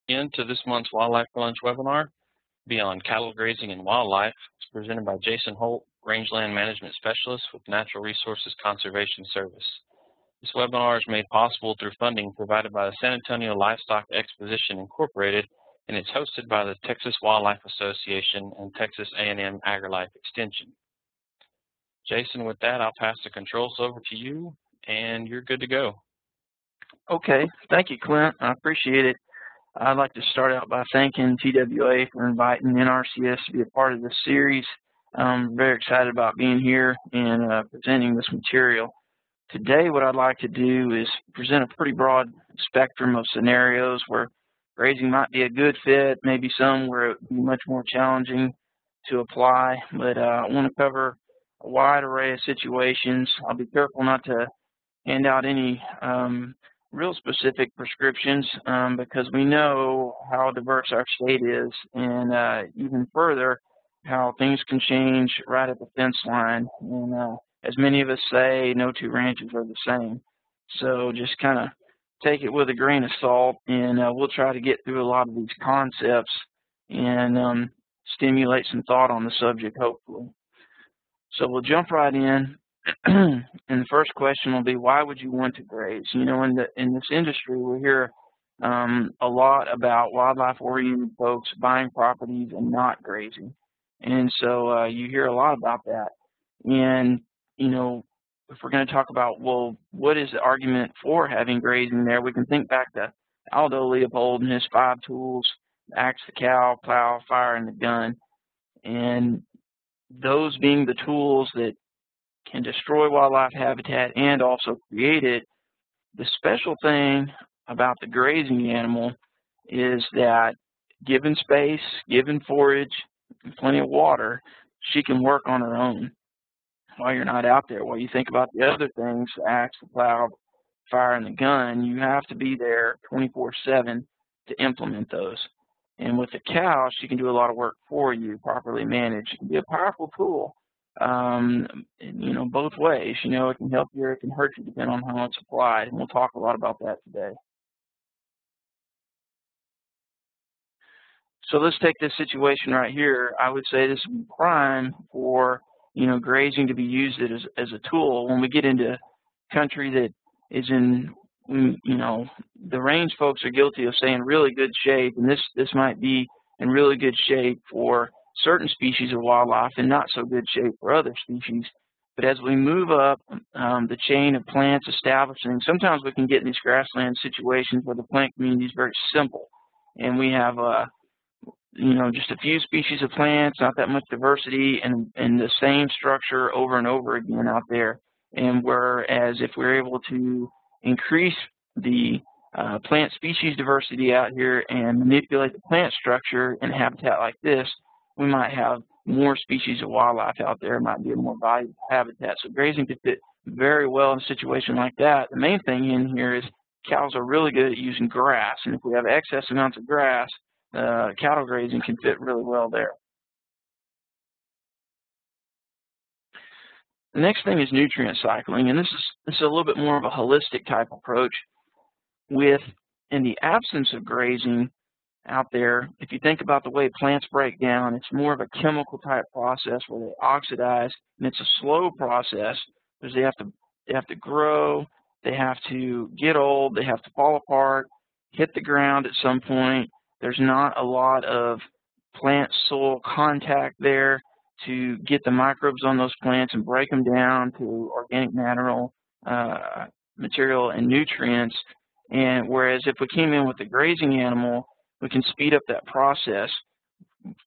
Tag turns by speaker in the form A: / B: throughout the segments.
A: Into this month's Wildlife for Lunch webinar, Beyond Cattle Grazing and Wildlife. It's presented by Jason Hohlt, Rangeland Management Specialist with Natural Resources Conservation Service. This webinar is made possible through funding provided by the San Antonio Livestock Exposition Incorporated, and it's hosted by the Texas Wildlife Association and Texas A&M AgriLife Extension. Jason, with that, I'll pass the controls over to you, and you're good to go.
B: Okay, thank you, Clint. I appreciate it. I'd like to start out by thanking TWA for inviting NRCS to be a part of this series. I'm very excited about being here and presenting this material. Today, what I'd like to do is present a pretty broad spectrum of scenarios where grazing might be a good fit, maybe some where it would be much more challenging to apply, but I want to cover a wide array of situations. I'll be careful not to hand out any real specific prescriptions because we know how diverse our state is, and even further, how things can change right at the fence line. And as many of us say, no two ranches are the same. So just kind of take it with a grain of salt, and we'll try to get through a lot of these concepts and stimulate some thought on the subject, hopefully. So we'll jump right in. And the first question will be, why would you want to graze? You know, in this industry, we hear a lot about wildlife-oriented folks buying properties and not grazing. And so you hear a lot about that. And, you know, if we're going to talk about, well, what is the argument for having grazing there, we can think back to Aldo Leopold and his 5 tools: the axe, the cow, plow, fire, and the gun. And those being the tools that can destroy wildlife habitat and also create it. The special thing about the grazing animal is that given space, given forage, and plenty of water, she can work on her own while you're not out there. While you think about the other things, the axe, the plow, fire, and the gun, you have to be there 24/7 to implement those. And with the cow, she can do a lot of work for you, properly managed. It can be a powerful tool. You know, both ways. You know, it can help you or it can hurt you depending on how it's applied, and we'll talk a lot about that today. So let's take this situation right here. I would say this is prime for, you know, grazing to be used as a tool. When we get into country that is in, you know, the range folks are guilty of saying really good shape, and this might be in really good shape for certain species of wildlife and not so good shape for other species. But as we move up the chain of plants establishing, sometimes we can get in these grassland situations where the plant community is very simple, and we have you know, just a few species of plants, not that much diversity, and the same structure over and over again out there. And whereas if we're able to increase the plant species diversity out here and manipulate the plant structure in a habitat like this, we might have more species of wildlife out there. It might be a more valuable habitat. So grazing could fit very well in a situation like that. The main thing in here is cows are really good at using grass, and if we have excess amounts of grass, cattle grazing can fit really well there. The next thing is nutrient cycling, and this is a little bit more of a holistic type approach. In the absence of grazing out there, if you think about the way plants break down, it's more of a chemical type process where they oxidize, and it's a slow process because they have to grow, they have to get old, they have to fall apart, hit the ground at some point. There's not a lot of plant-soil contact there to get the microbes on those plants and break them down to organic material and nutrients. And whereas if we came in with a grazing animal, we can speed up that process.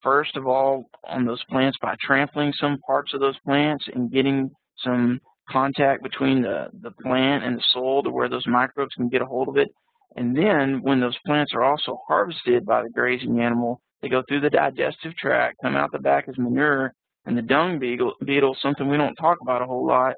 B: First of all, on those plants by trampling some parts of those plants and getting some contact between the plant and the soil to where those microbes can get a hold of it. And then when those plants are also harvested by the grazing animal, they go through the digestive tract, come out the back as manure, and the dung beetle, something we don't talk about a whole lot,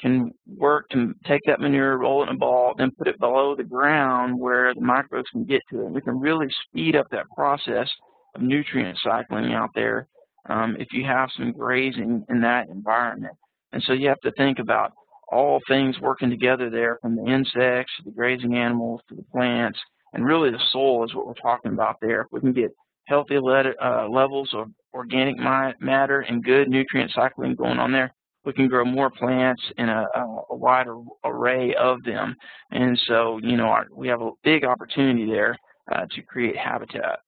B: can work to take that manure, roll it in a ball, then put it below the ground where the microbes can get to it. We can really speed up that process of nutrient cycling out there if you have some grazing in that environment. And so you have to think about all things working together there, from the insects to the grazing animals to the plants, And really the soil is what we're talking about there. If we can get healthy levels of organic matter and good nutrient cycling going on there, we can grow more plants in a wider array of them. And so, you know, we have a big opportunity there to create habitat.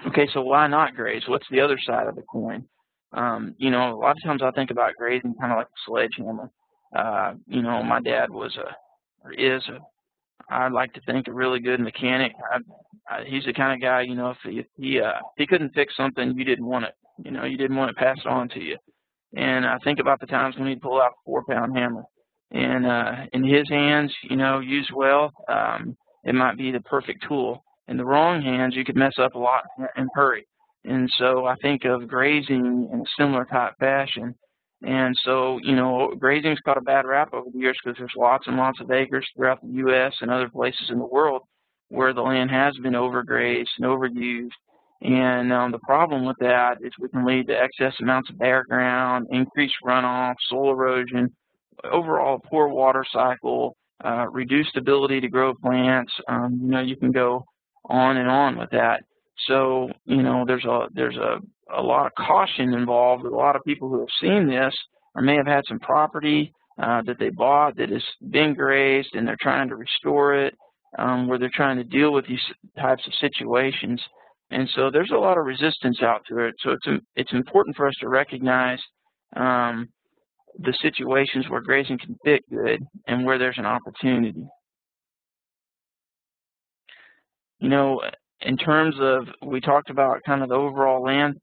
B: Okay, so why not graze? What's the other side of the coin? You know, a lot of times I think about grazing kind of like a sledgehammer. You know, my dad was I'd like to think, a really good mechanic. He's the kind of guy, you know, if he couldn't fix something, you didn't want it. You know, you didn't want it passed on to you. And I think about the times when he'd pull out a 4-pound hammer. And in his hands, you know, used well, it might be the perfect tool. In the wrong hands, you could mess up a lot and hurry. And so I think of grazing in a similar type fashion. And so, you know, grazing's got a bad rap over the years because there's lots and lots of acres throughout the U.S. and other places in the world where the land has been overgrazed and overused. And the problem with that is we can lead to excess amounts of bare ground, increased runoff, soil erosion, overall poor water cycle, reduced ability to grow plants. You know, you can go on and on with that. So, you know, there's a lot of caution involved with a lot of people who have seen this or may have had some property that they bought that has been grazed and they're trying to restore it, where they're trying to deal with these types of situations. And so there's a lot of resistance out to it. So it's important for us to recognize the situations where grazing can fit good and where there's an opportunity. You know, in terms of, we talked about kind of the overall land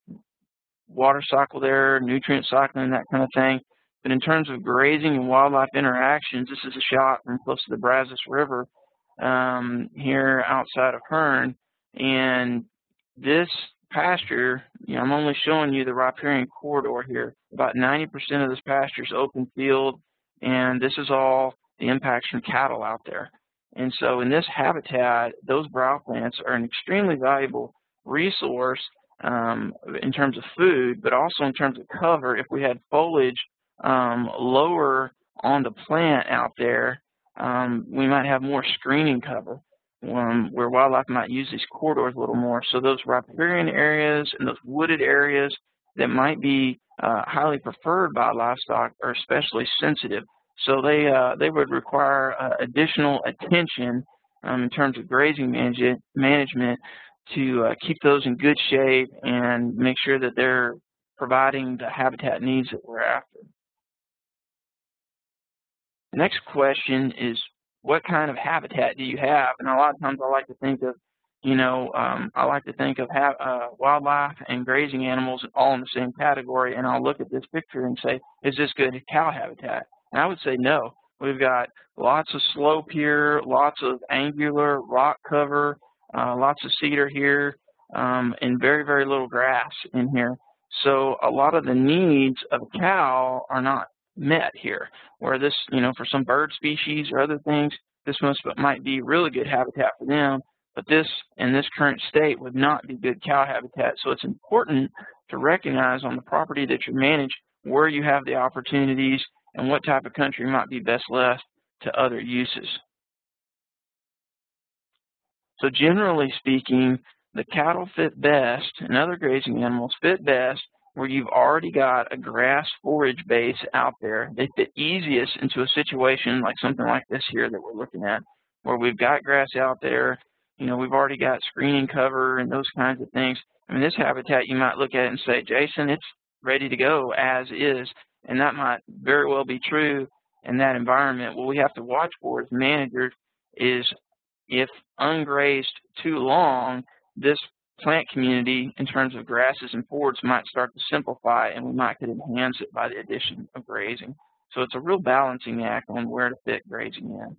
B: water cycle there, nutrient cycling, that kind of thing. But in terms of grazing and wildlife interactions, this is a shot from close to the Brazos River here outside of Hearn. And this pasture, you know, I'm only showing you the riparian corridor here. About 90% of this pasture is open field, and this is all the impacts from cattle out there. And so in this habitat, those brow plants are an extremely valuable resource in terms of food, but also in terms of cover. If we had foliage lower on the plant out there, we might have more screening cover where wildlife might use these corridors a little more. So those riparian areas and those wooded areas that might be highly preferred by livestock are especially sensitive. So they would require additional attention in terms of grazing management to keep those in good shape and make sure that they're providing the habitat needs that we're after. The next question is, what kind of habitat do you have? And a lot of times I like to think of, you know, wildlife and grazing animals all in the same category, and I'll look at this picture and say, is this good cow habitat? And I would say no. We've got lots of slope here, lots of angular rock cover, lots of cedar here, and very, very little grass in here. So a lot of the needs of a cow are not met here, where this, you know, for some bird species or other things, this might be really good habitat for them, but this, in this current state, would not be good cow habitat. So it's important to recognize on the property that you manage where you have the opportunities and what type of country might be best left to other uses. So generally speaking, the cattle fit best, and other grazing animals fit best where you've already got a grass forage base out there. They fit easiest into a situation like something like this here that we're looking at, where we've got grass out there, you know, we've already got screening cover and those kinds of things. I mean, this habitat, you might look at it and say, Jason, it's ready to go as is, and that might very well be true in that environment. What we have to watch for as managers is if ungrazed too long, this plant community in terms of grasses and forage might start to simplify, and we might could enhance it by the addition of grazing. So it's a real balancing act on where to fit grazing in.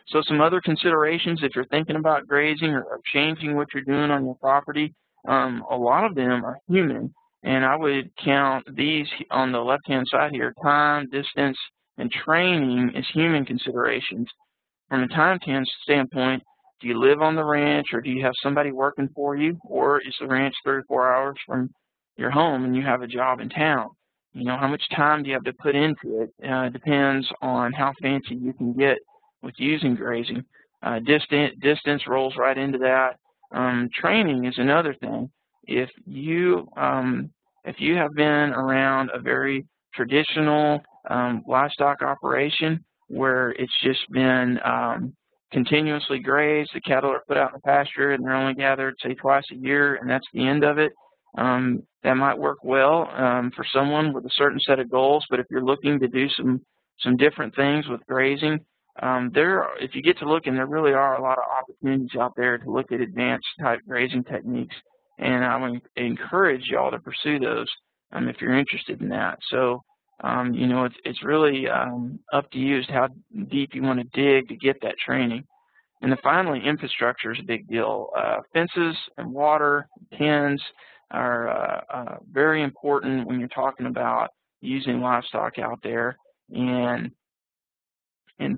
B: So some other considerations if you're thinking about grazing or changing what you're doing on your property, a lot of them are human, and I would count these on the left-hand side here: time, distance, and training as human considerations. From a time standpoint, do you live on the ranch, or do you have somebody working for you, or is the ranch 3 or 4 hours from your home and you have a job in town? You know, how much time do you have to put into it? It depends on how fancy you can get with using grazing. Distance rolls right into that. Training is another thing. If you have been around a very traditional livestock operation where it's just been continuously grazed, the cattle are put out in the pasture and they're only gathered, say, twice a year, and that's the end of it, that might work well for someone with a certain set of goals. But if you're looking to do some different things with grazing, if you get to looking, there really are a lot of opportunities out there to look at advanced type grazing techniques, and I would encourage y'all to pursue those if you're interested in that. So, you know, it's really up to you as to how deep you want to dig to get that training. And then finally, infrastructure is a big deal. Fences and water, pens are very important when you're talking about using livestock out there, and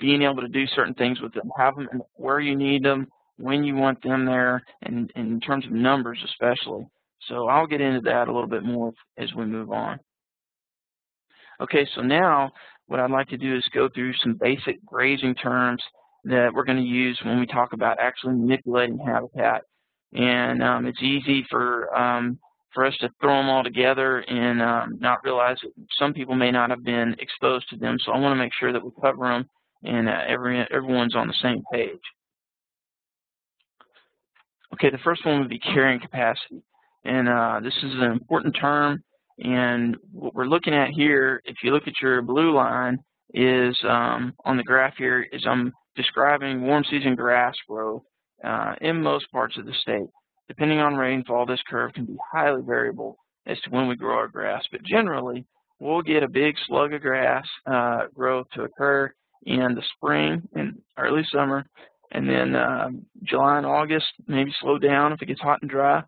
B: being able to do certain things with them. Have them where you need them, when you want them there, and in terms of numbers especially. So I'll get into that a little bit more as we move on. Okay, so now what I'd like to do is go through some basic grazing terms that we're going to use when we talk about actually manipulating habitat. And it's easy for us to throw them all together and not realize that some people may not have been exposed to them. So I want to make sure that we cover them and everyone's on the same page. Okay, the first one would be carrying capacity. And this is an important term. And what we're looking at here, if you look at your blue line, is on the graph here, is I'm describing warm season grass growth in most parts of the state. Depending on rainfall, this curve can be highly variable as to when we grow our grass. But generally, we'll get a big slug of grass growth to occur in the spring and early summer, and then July and August maybe slow down if it gets hot and dry.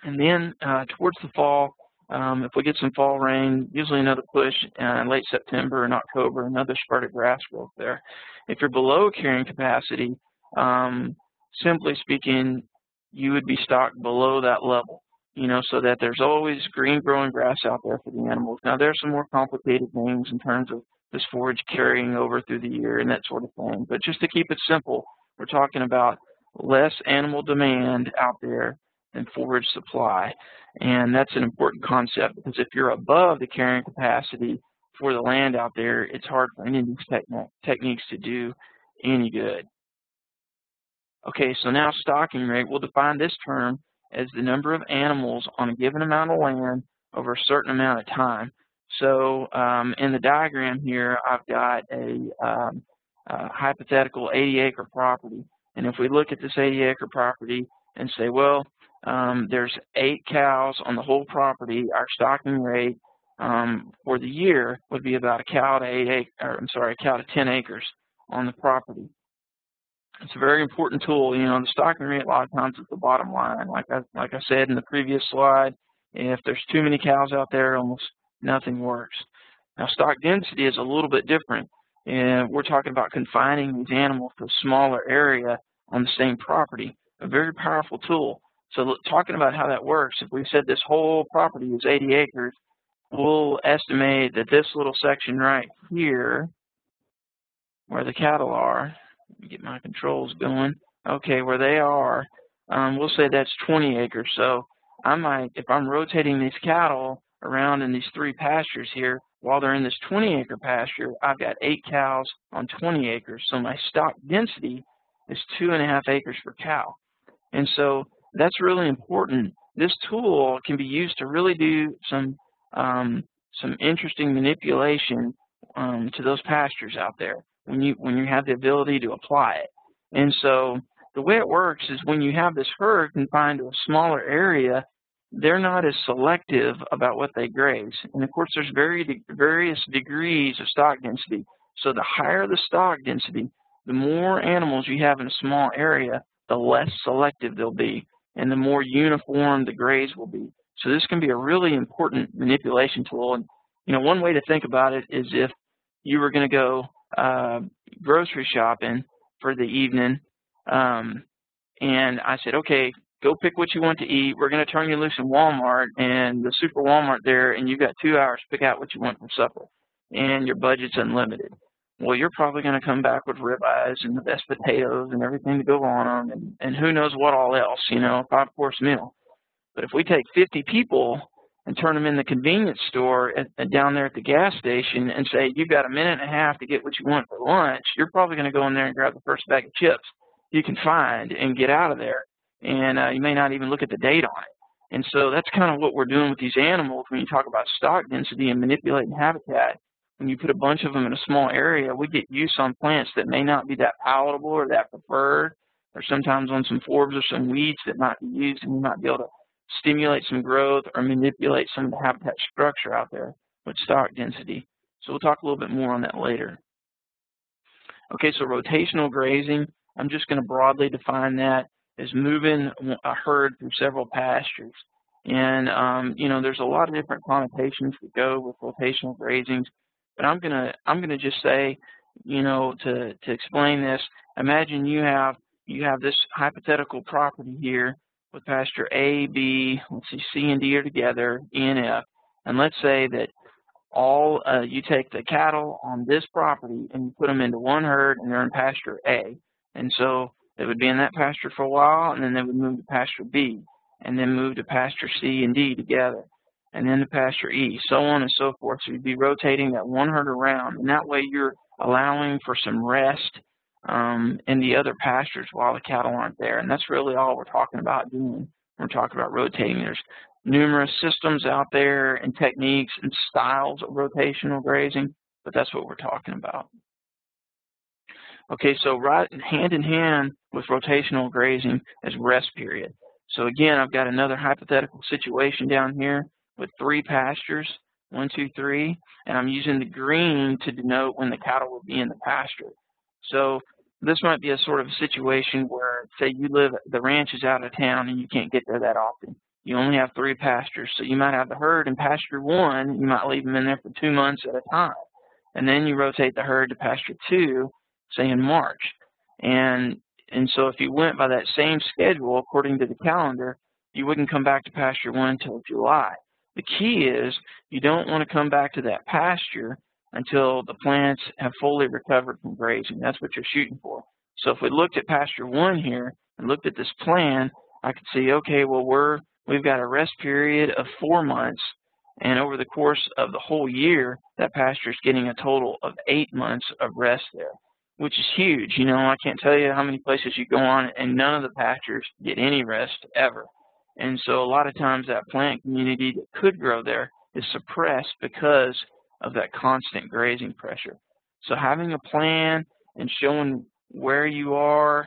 B: And then towards the fall, if we get some fall rain, usually another push in late September and October, another spurt of grass growth there. If you're below carrying capacity, simply speaking, you would be stocked below that level, you know, so that there's always green growing grass out there for the animals. Now, there's some more complicated things in terms of this forage carrying over through the year and that sort of thing. But just to keep it simple, we're talking about less animal demand out there than forage supply. And that's an important concept, because if you're above the carrying capacity for the land out there, it's hard for any of these techniques to do any good. Okay, so now stocking rate, we'll define this term as the number of animals on a given amount of land over a certain amount of time. So in the diagram here, I've got a hypothetical 80-acre property. And if we look at this 80-acre property and say, well, there's 8 cows on the whole property, our stocking rate for the year would be about a cow to 10 acres on the property. It's a very important tool. You know, the stocking rate a lot of times is the bottom line. Like I said in the previous slide, if there's too many cows out there, almost nothing works. Now, stock density is a little bit different, and we're talking about confining these animals to a smaller area on the same property. A very powerful tool. So talking about how that works, if we said this whole property is 80 acres, we'll estimate that this little section right here, where the cattle are, let me get my controls going, okay, where they are, we'll say that's 20 acres. So I might, if I'm rotating these cattle around in these 3 pastures here, while they're in this 20-acre pasture, I've got 8 cows on 20 acres. So my stock density is 2.5 acres per cow. And so that's really important. This tool can be used to really do some interesting manipulation to those pastures out there when you have the ability to apply it. And so the way it works is when you have this herd confined to a smaller area, they're not as selective about what they graze. And of course, there's various degrees of stock density. So the higher the stock density, the more animals you have in a small area, the less selective they'll be, and the more uniform the graze will be. So this can be a really important manipulation tool. And you know, one way to think about it is if you were going to go grocery shopping for the evening, and I said, okay, go pick what you want to eat. We're going to turn you loose in Walmart and the Super Walmart there, and you've got 2 hours to pick out what you want for supper, and your budget's unlimited. well, you're probably going to come back with ribeyes and the best potatoes and everything to go on them, and who knows what all else, you know, 5-course meal. But if we take 50 people and turn them in the convenience store down there at the gas station and say, you've got a minute and a half to get what you want for lunch, you're probably going to go in there and grab the first bag of chips you can find and get out of there. And you may not even look at the date on it. And so that's kind of what we're doing with these animals when you talk about stock density and manipulating habitat. When you put a bunch of them in a small area, we get use on plants that may not be that palatable or that preferred, or sometimes on some forbs or some weeds that might be used, and we might be able to stimulate some growth or manipulate some of the habitat structure out there with stock density. So we'll talk a little bit more on that later. Okay, so rotational grazing, I'm just going to broadly define that as moving a herd through several pastures. And you know, there's a lot of different connotations that go with rotational grazings, but I'm gonna just say, you know, to explain this, imagine you have this hypothetical property here with pasture A, B, let's see, C and D are together, E and F, and let's say that you take the cattle on this property and you put them into one herd and they're in pasture A, and so they would be in that pasture for a while, and then they would move to pasture B, and then move to pasture C and D together, and then to pasture E, so on and so forth. So you'd be rotating that one herd around, and that way you're allowing for some rest in the other pastures while the cattle aren't there. And that's really all we're talking about doing. We're talking about rotating. There's numerous systems out there and techniques and styles of rotational grazing, but that's what we're talking about. Okay, so right hand in hand with rotational grazing is rest period. So again, I've got another hypothetical situation down here with 3 pastures, 1, 2, 3, and I'm using the green to denote when the cattle will be in the pasture. So this might be a sort of a situation where, say, the ranch is out of town and you can't get there that often. You only have 3 pastures, so you might have the herd in pasture 1, you might leave them in there for 2 months at a time. And then you rotate the herd to pasture 2, say in March. And so if you went by that same schedule according to the calendar, you wouldn't come back to pasture 1 until July. The key is you don't want to come back to that pasture until the plants have fully recovered from grazing. That's what you're shooting for. So if we looked at pasture 1 here and looked at this plan, I could see, okay, well, we've got a rest period of 4 months, and over the course of the whole year, that pasture is getting a total of 8 months of rest there, which is huge. You know, I can't tell you how many places you go on and none of the pastures get any rest ever. And so a lot of times that plant community that could grow there is suppressed because of that constant grazing pressure. So having a plan and showing where you are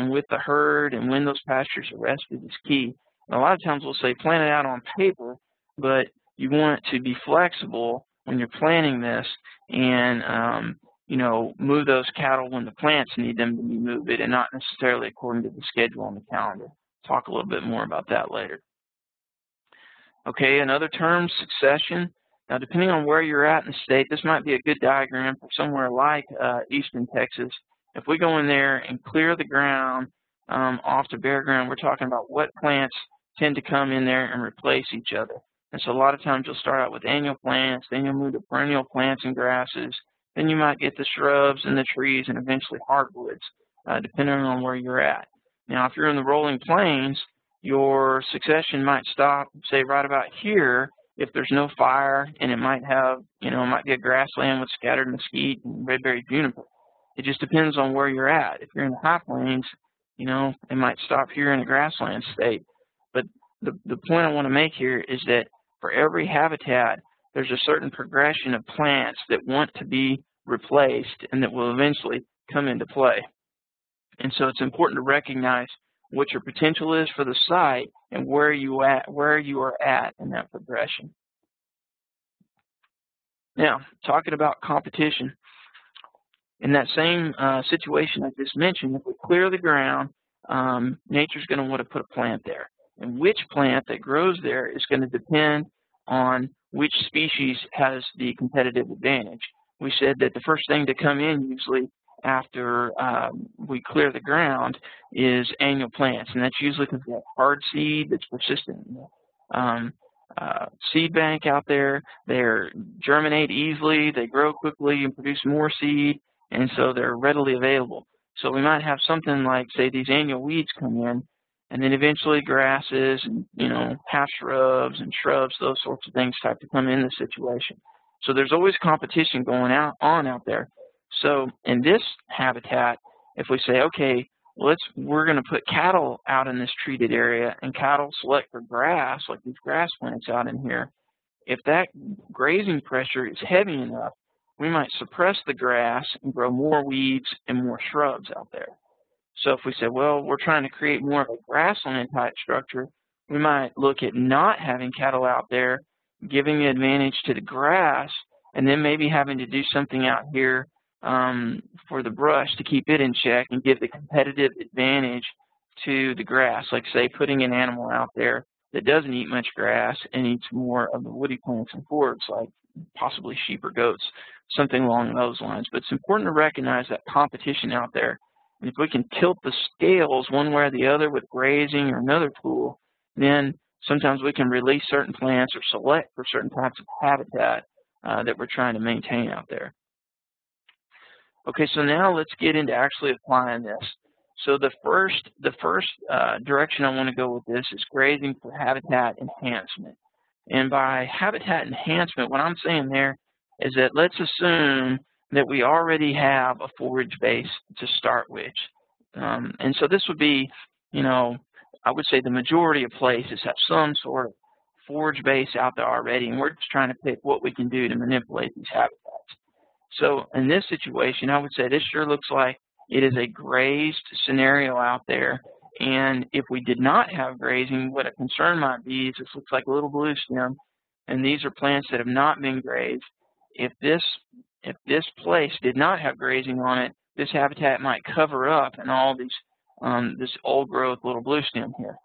B: with the herd and when those pastures are rested is key. And a lot of times we'll say plan it out on paper, but you want to be flexible when you're planning this and you know, move those cattle when the plants need them to be moved and not necessarily according to the schedule on the calendar. Talk a little bit more about that later. Okay, another term, succession. Now, depending on where you're at in the state, this might be a good diagram for somewhere like eastern Texas. If we go in there and clear the ground off to bare ground, we're talking about what plants tend to come in there and replace each other. And so a lot of times you'll start out with annual plants, then you'll move to perennial plants and grasses, then you might get the shrubs and the trees and eventually hardwoods, depending on where you're at. Now, if you're in the rolling plains, your succession might stop, say, right about here if there's no fire, and it might have, you know, it might be a grassland with scattered mesquite and red-berried juniper. It just depends on where you're at. If you're in the high plains, you know, it might stop here in a grassland state. But the point I want to make here is that for every habitat, there's a certain progression of plants that want to be replaced and that will eventually come into play. And so it's important to recognize what your potential is for the site and where you are at in that progression. Now, talking about competition. In that same situation I just mentioned, if we clear the ground, nature's going to want to put a plant there. And which plant that grows there is going to depend on which species has the competitive advantage. We said that the first thing to come in usually after we clear the ground is annual plants, and that's usually because we have hard seed that's persistent. Seed bank out there, they germinate easily, they grow quickly and produce more seed, and so they're readily available. So we might have something like, say, these annual weeds come in, and then eventually grasses and, half shrubs and shrubs, those sorts of things start to come in the situation. So there's always competition going on out there. So in this habitat, if we say, okay, we're going to put cattle out in this treated area, and cattle select for grass, like these grass plants out in here. If that grazing pressure is heavy enough, we might suppress the grass and grow more weeds and more shrubs out there. So if we say, well, we're trying to create more of a grassland type structure, we might look at not having cattle out there, giving the advantage to the grass, and then maybe having to do something out here for the brush to keep it in check and give the competitive advantage to the grass, like, say, putting an animal out there that doesn't eat much grass and eats more of the woody plants and forbs, like possibly sheep or goats, something along those lines. But it's important to recognize that competition out there. And if we can tilt the scales one way or the other with grazing or another tool, then sometimes we can release certain plants or select for certain types of habitat that we're trying to maintain out there. Okay, so now let's get into actually applying this. So the first direction I want to go with this is grazing for habitat enhancement. And by habitat enhancement, what I'm saying there is that let's assume that we already have a forage base to start with. And so this would be, I would say the majority of places have some sort of forage base out there already, and we're just trying to pick what we can do to manipulate these habitats. So in this situation, I would say this sure looks like it is a grazed scenario out there. And if we did not have grazing, what a concern might be is this looks like a little blue stem, and these are plants that have not been grazed. If this place did not have grazing on it, this habitat might cover up and all these this old growth little blue stem here,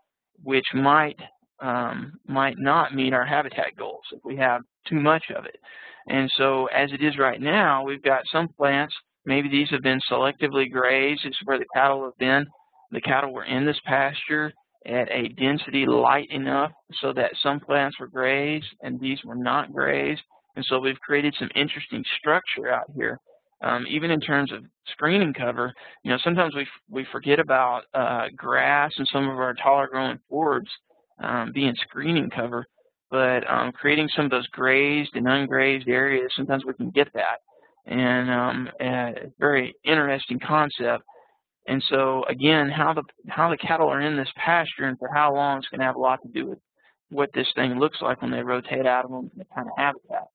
B: which might not meet our habitat goals if we have too much of it. And so as it is right now, we've got some plants, maybe these have been selectively grazed. This is where the cattle have been. The cattle were in this pasture at a density light enough so that some plants were grazed and these were not grazed. And so we've created some interesting structure out here. Even in terms of screening cover, sometimes we forget about grass and some of our taller growing forbs being screening cover, but creating some of those grazed and ungrazed areas, sometimes we can get that. And a very interesting concept. And so again, how the cattle are in this pasture and for how long is going to have a lot to do with what this thing looks like when they rotate out of them in the kind of habitat.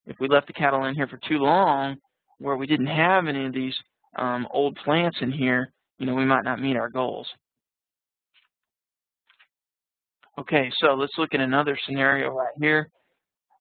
B: If we left the cattle in here for too long, where we didn't have any of these old plants in here, we might not meet our goals. Okay, so let's look at another scenario right here.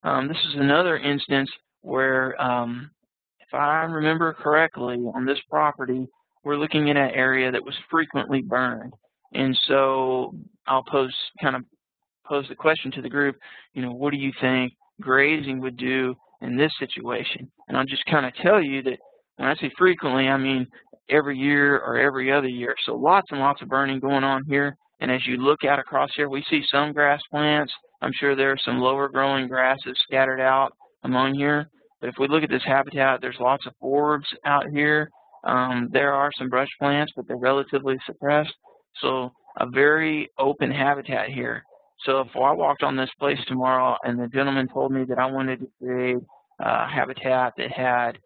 B: This is another instance where, if I remember correctly, on this property, we're looking at an area that was frequently burned. And so I'll pose the question to the group, what do you think grazing would do in this situation? And I'll just kind of tell you that when I say frequently, I mean every year or every other year. So lots and lots of burning going on here. And as you look out across here, we see some grass plants. I'm sure there are some lower growing grasses scattered out among here. But if we look at this habitat, there's lots of forbs out here. There are some brush plants, but they're relatively suppressed. So a very open habitat here. So if I walked on this place tomorrow and the gentleman told me that I wanted to create a habitat that had,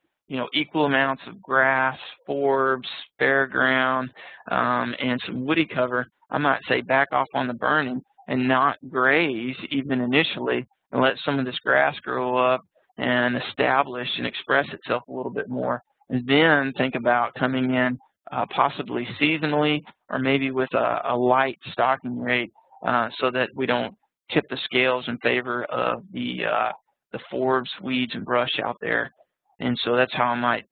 B: equal amounts of grass, forbs, bare ground, and some woody cover, I might say back off on the burning and not graze even initially and let some of this grass grow up and establish and express itself a little bit more. And then think about coming in possibly seasonally or maybe with a light stocking rate so that we don't tip the scales in favor of the forbs, weeds, and brush out there. And so that's how I might,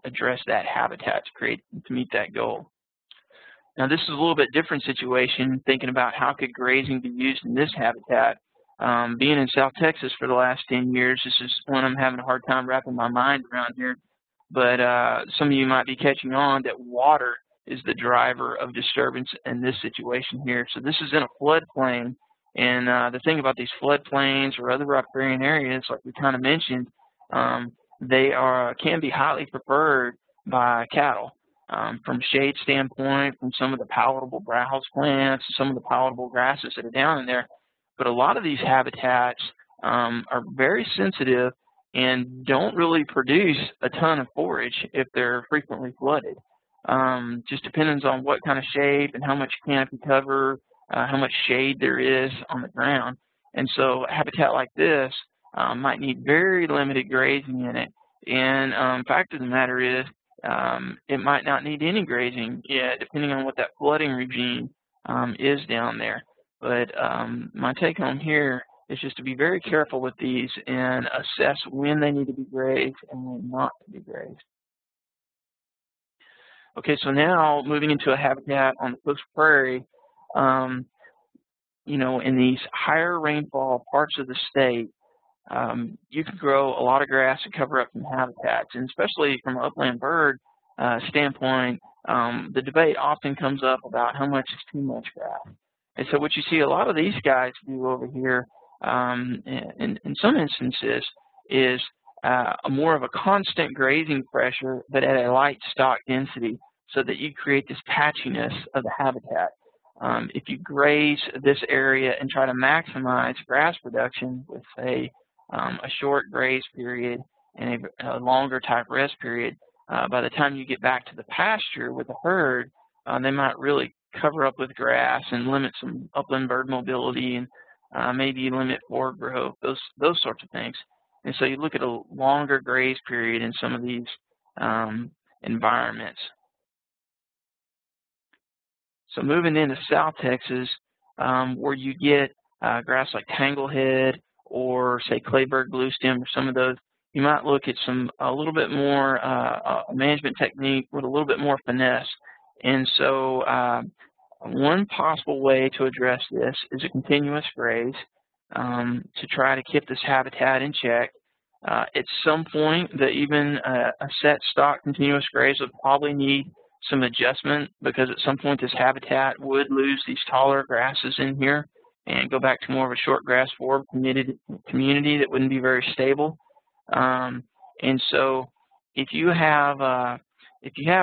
B: address that habitat to meet that goal. Now this is a little bit different situation, thinking about how could grazing be used in this habitat. Being in South Texas for the last 10 years, this is one I'm having a hard time wrapping my mind around here. But some of you might be catching on that water is the driver of disturbance in this situation here. So this is in a floodplain, and the thing about these floodplains or other riparian areas, like we kind of mentioned, they can be highly preferred by cattle. From a shade standpoint, from some of the palatable browse plants, some of the palatable grasses that are down in there. But a lot of these habitats are very sensitive and don't really produce a ton of forage if they're frequently flooded. Just depends on what kind of shape and how much canopy cover, how much shade there is on the ground. And so a habitat like this might need very limited grazing in it. And fact of the matter is, it might not need any grazing, depending on what that flooding regime is down there. But my take home here is just to be very careful with these and assess when they need to be grazed and when not to be grazed. Okay, so now moving into a habitat on the coast prairie, you know, in these higher rainfall parts of the state, you can grow a lot of grass to cover up some habitats, and especially from an upland bird standpoint, the debate often comes up about how much is too much grass. And so what you see a lot of these guys do over here, in some instances, is more of a constant grazing pressure, but at a light stock density, so that you create this patchiness of the habitat. If you graze this area and try to maximize grass production with, say, a short graze period and a longer type rest period, by the time you get back to the pasture with the herd, they might really cover up with grass and limit some upland bird mobility and maybe limit forage growth, those sorts of things. And so you look at a longer graze period in some of these environments. So moving into South Texas, where you get grass like tanglehead or say clayberg bluestem or some of those, you might look at a little bit more management technique with a little bit more finesse. And so one possible way to address this is a continuous graze to try to keep this habitat in check. At some point, even a set stock continuous graze would probably need some adjustment, because at some point this habitat would lose these taller grasses in here and go back to more of a short grass forb community that wouldn't be very stable. And so if you have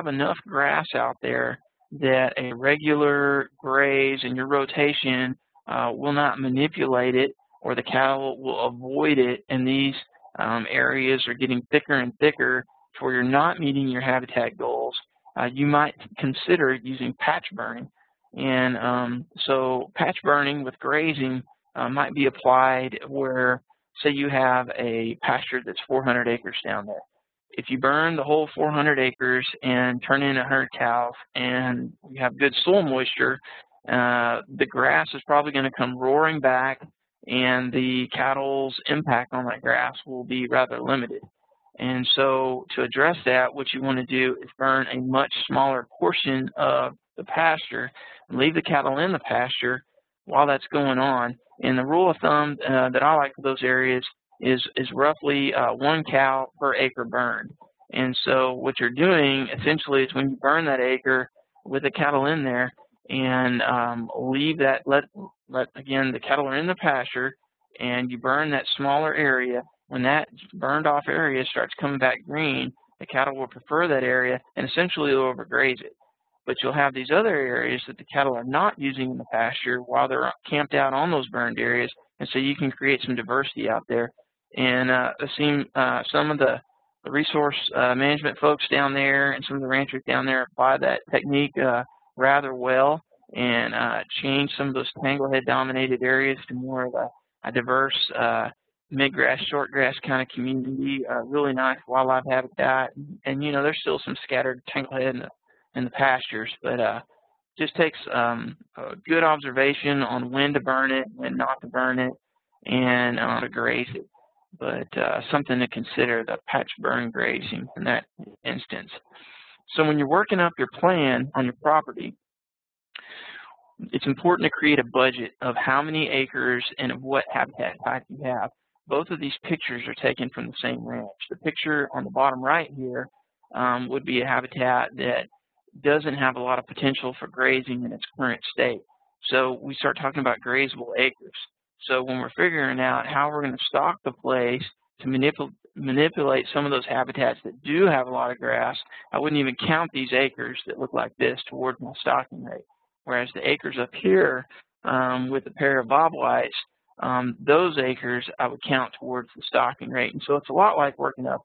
B: enough grass out there that a regular graze in your rotation will not manipulate it, or the cattle will avoid it, and these areas are getting thicker and thicker to where you're not meeting your habitat goals, you might consider using patch burning. And so patch burning with grazing might be applied where, say you have a pasture that's 400 acres down there. If you burn the whole 400 acres and turn in a herd cows and you have good soil moisture, the grass is probably going to come roaring back, and the cattle's impact on that grass will be rather limited. And so to address that, what you want to do is burn a much smaller portion of the pasture and leave the cattle in the pasture while that's going on. And the rule of thumb that I like for those areas is roughly 1 cow per acre burned. And so what you're doing essentially is when you burn that acre with the cattle in there and leave that, let again, the cattle are in the pasture, and you burn that smaller area. When that burned off area starts coming back green, the cattle will prefer that area and essentially they'll overgraze it. But you'll have these other areas that the cattle are not using in the pasture while they're camped out on those burned areas, and so you can create some diversity out there. And I've seen some of the resource management folks down there and some of the ranchers down there apply that technique rather well, and change some of those tanglehead dominated areas to more of a diverse mid-grass, short-grass kind of community, really nice wildlife habitat. And, you know, there's still some scattered tanglehead in the pastures, but just takes a good observation on when to burn it, when not to burn it, and to graze it. But something to consider, the patch burn grazing in that instance. So when you're working up your plan on your property, it's important to create a budget of how many acres and of what habitat type you have. Both of these pictures are taken from the same ranch. The picture on the bottom right here would be a habitat that doesn't have a lot of potential for grazing in its current state. So we start talking about grazable acres. So when we're figuring out how we're going to stock the place to manipulate some of those habitats that do have a lot of grass, I wouldn't even count these acres that look like this towards my stocking rate. Whereas the acres up here with the pair of bobwhites, those acres I would count towards the stocking rate. And so it's a lot like working up,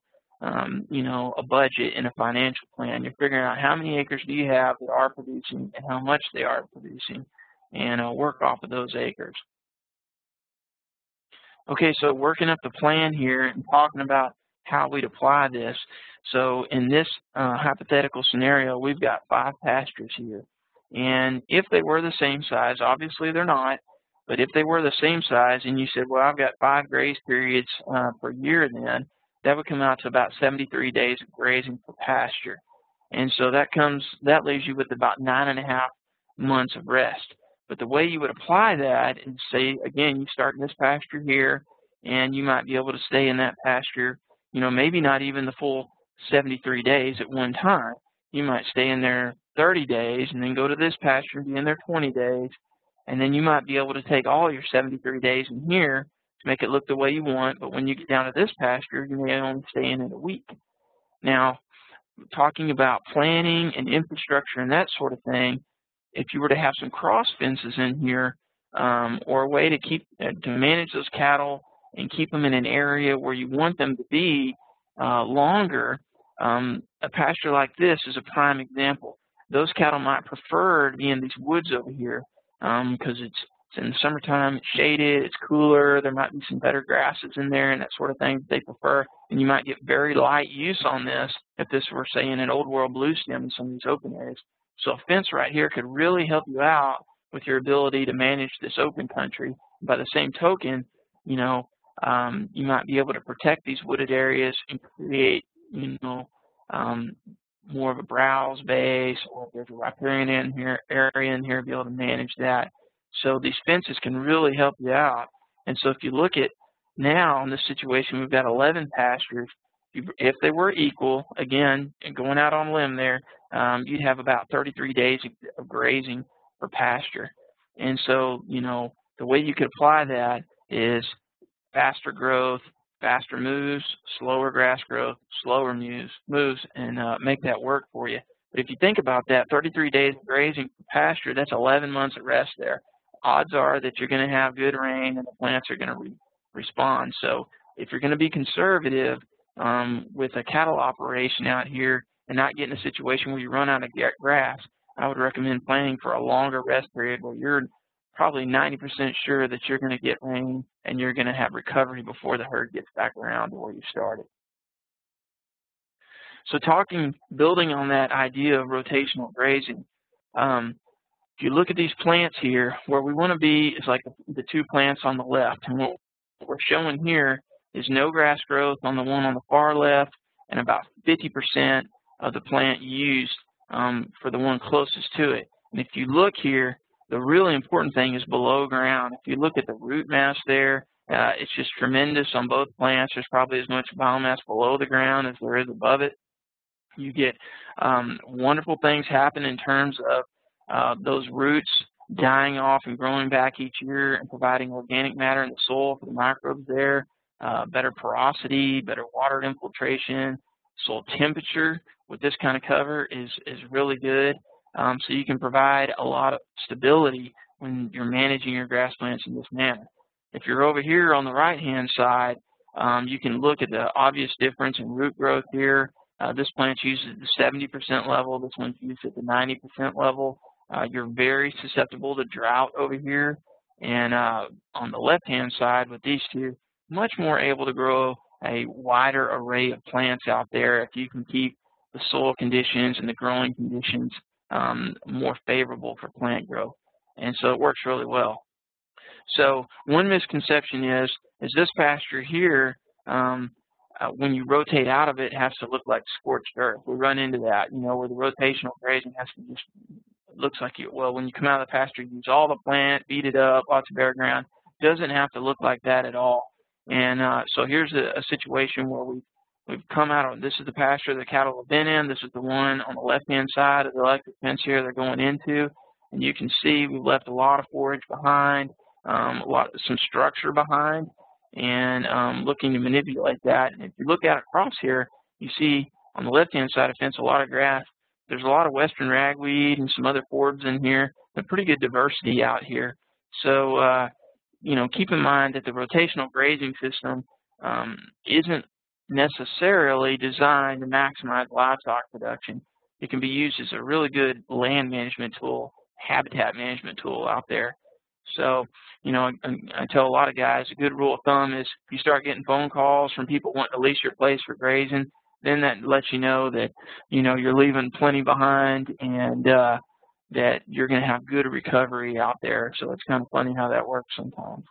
B: you know, a budget in a financial plan. You're figuring out how many acres do you have that are producing and how much they are producing, and work off of those acres. Okay, so working up the plan here and talking about how we'd apply this. So in this hypothetical scenario, we've got 5 pastures here. And if they were the same size, obviously they're not, but if they were the same size and you said, well, I've got 5 graze periods per year, then that would come out to about 73 days of grazing per pasture. And so that leaves you with about 9.5 months of rest. But the way you would apply that is, say, again, you start in this pasture here, and you might be able to stay in that pasture, you know, maybe not even the full 73 days at one time. You might stay in there 30 days and then go to this pasture and be in there 20 days. And then you might be able to take all your 73 days in here to make it look the way you want. But when you get down to this pasture, you may only stay in it a week. Now, talking about planning and infrastructure and that sort of thing, if you were to have some cross fences in here, or a way to to manage those cattle and keep them in an area where you want them to be longer, a pasture like this is a prime example. Those cattle might prefer to be in these woods over here because it's in the summertime, it's shaded, it's cooler, there might be some better grasses in there and that sort of thing that they prefer, and you might get very light use on this if this were, say, in an old world blue stem in some of these open areas. So a fence right here could really help you out with your ability to manage this open country. By the same token, you know, you might be able to protect these wooded areas and create, you know, more of a browse base, or if there's a riparian area in here, be able to manage that. So these fences can really help you out. And so if you look at now in this situation, we've got 11 pastures. If they were equal, again, going out on a limb there, you'd have about 33 days of grazing per pasture. And so, you know, the way you could apply that is faster growth, faster moves, slower grass growth, slower moves, and make that work for you. But if you think about that, 33 days of grazing per pasture, that's 11 months of rest there. Odds are that you're going to have good rain and the plants are going to respond. So if you're going to be conservative with a cattle operation out here and not get in a situation where you run out of grass, I would recommend planning for a longer rest period where you're probably 90% sure that you're going to get rain and you're going to have recovery before the herd gets back around to where you started. So building on that idea of rotational grazing, if you look at these plants here, where we want to be is like the 2 plants on the left. And what we're showing here is no grass growth on the one on the far left and about 50% of the plant used for the one closest to it. And if you look here, the really important thing is below ground. If you look at the root mass there, it's just tremendous on both plants. There's probably as much biomass below the ground as there is above it. You get wonderful things happen in terms of those roots dying off and growing back each year and providing organic matter in the soil for the microbes there, better porosity, better water infiltration, soil temperature with this kind of cover is really good. So you can provide a lot of stability when you're managing your grass plants in this manner. If you're over here on the right-hand side, you can look at the obvious difference in root growth here. This plant uses the 70% level. This one's used at the 90% level. You're very susceptible to drought over here. And on the left-hand side with these two, much more able to grow a wider array of plants out there if you can keep the soil conditions and the growing conditions more favorable for plant growth. And so it works really well. So one misconception is this pasture here, when you rotate out of it, has to look like scorched earth. We run into that, you know, where the rotational grazing has to just, it looks like well, when you come out of the pasture, you use all the plant, beat it up, lots of bare ground. It doesn't have to look like that at all. And so here's a situation where we've come out of, this is the pasture the cattle have been in. This is the one on the left-hand side of the electric fence here they're going into. And you can see we've left a lot of forage behind, some structure behind. and looking to manipulate that. And if you look at across here, you see on the left-hand side of the fence a lot of grass. There's a lot of western ragweed and some other forbs in here. There's pretty good diversity out here. So, you know, keep in mind that the rotational grazing system isn't necessarily designed to maximize livestock production. It can be used as a really good land management tool, habitat management tool out there. So, you know, I tell a lot of guys a good rule of thumb is if you start getting phone calls from people wanting to lease your place for grazing, then that lets you know that, you know, you're leaving plenty behind and that you're going to have good recovery out there. So it's kind of funny how that works sometimes.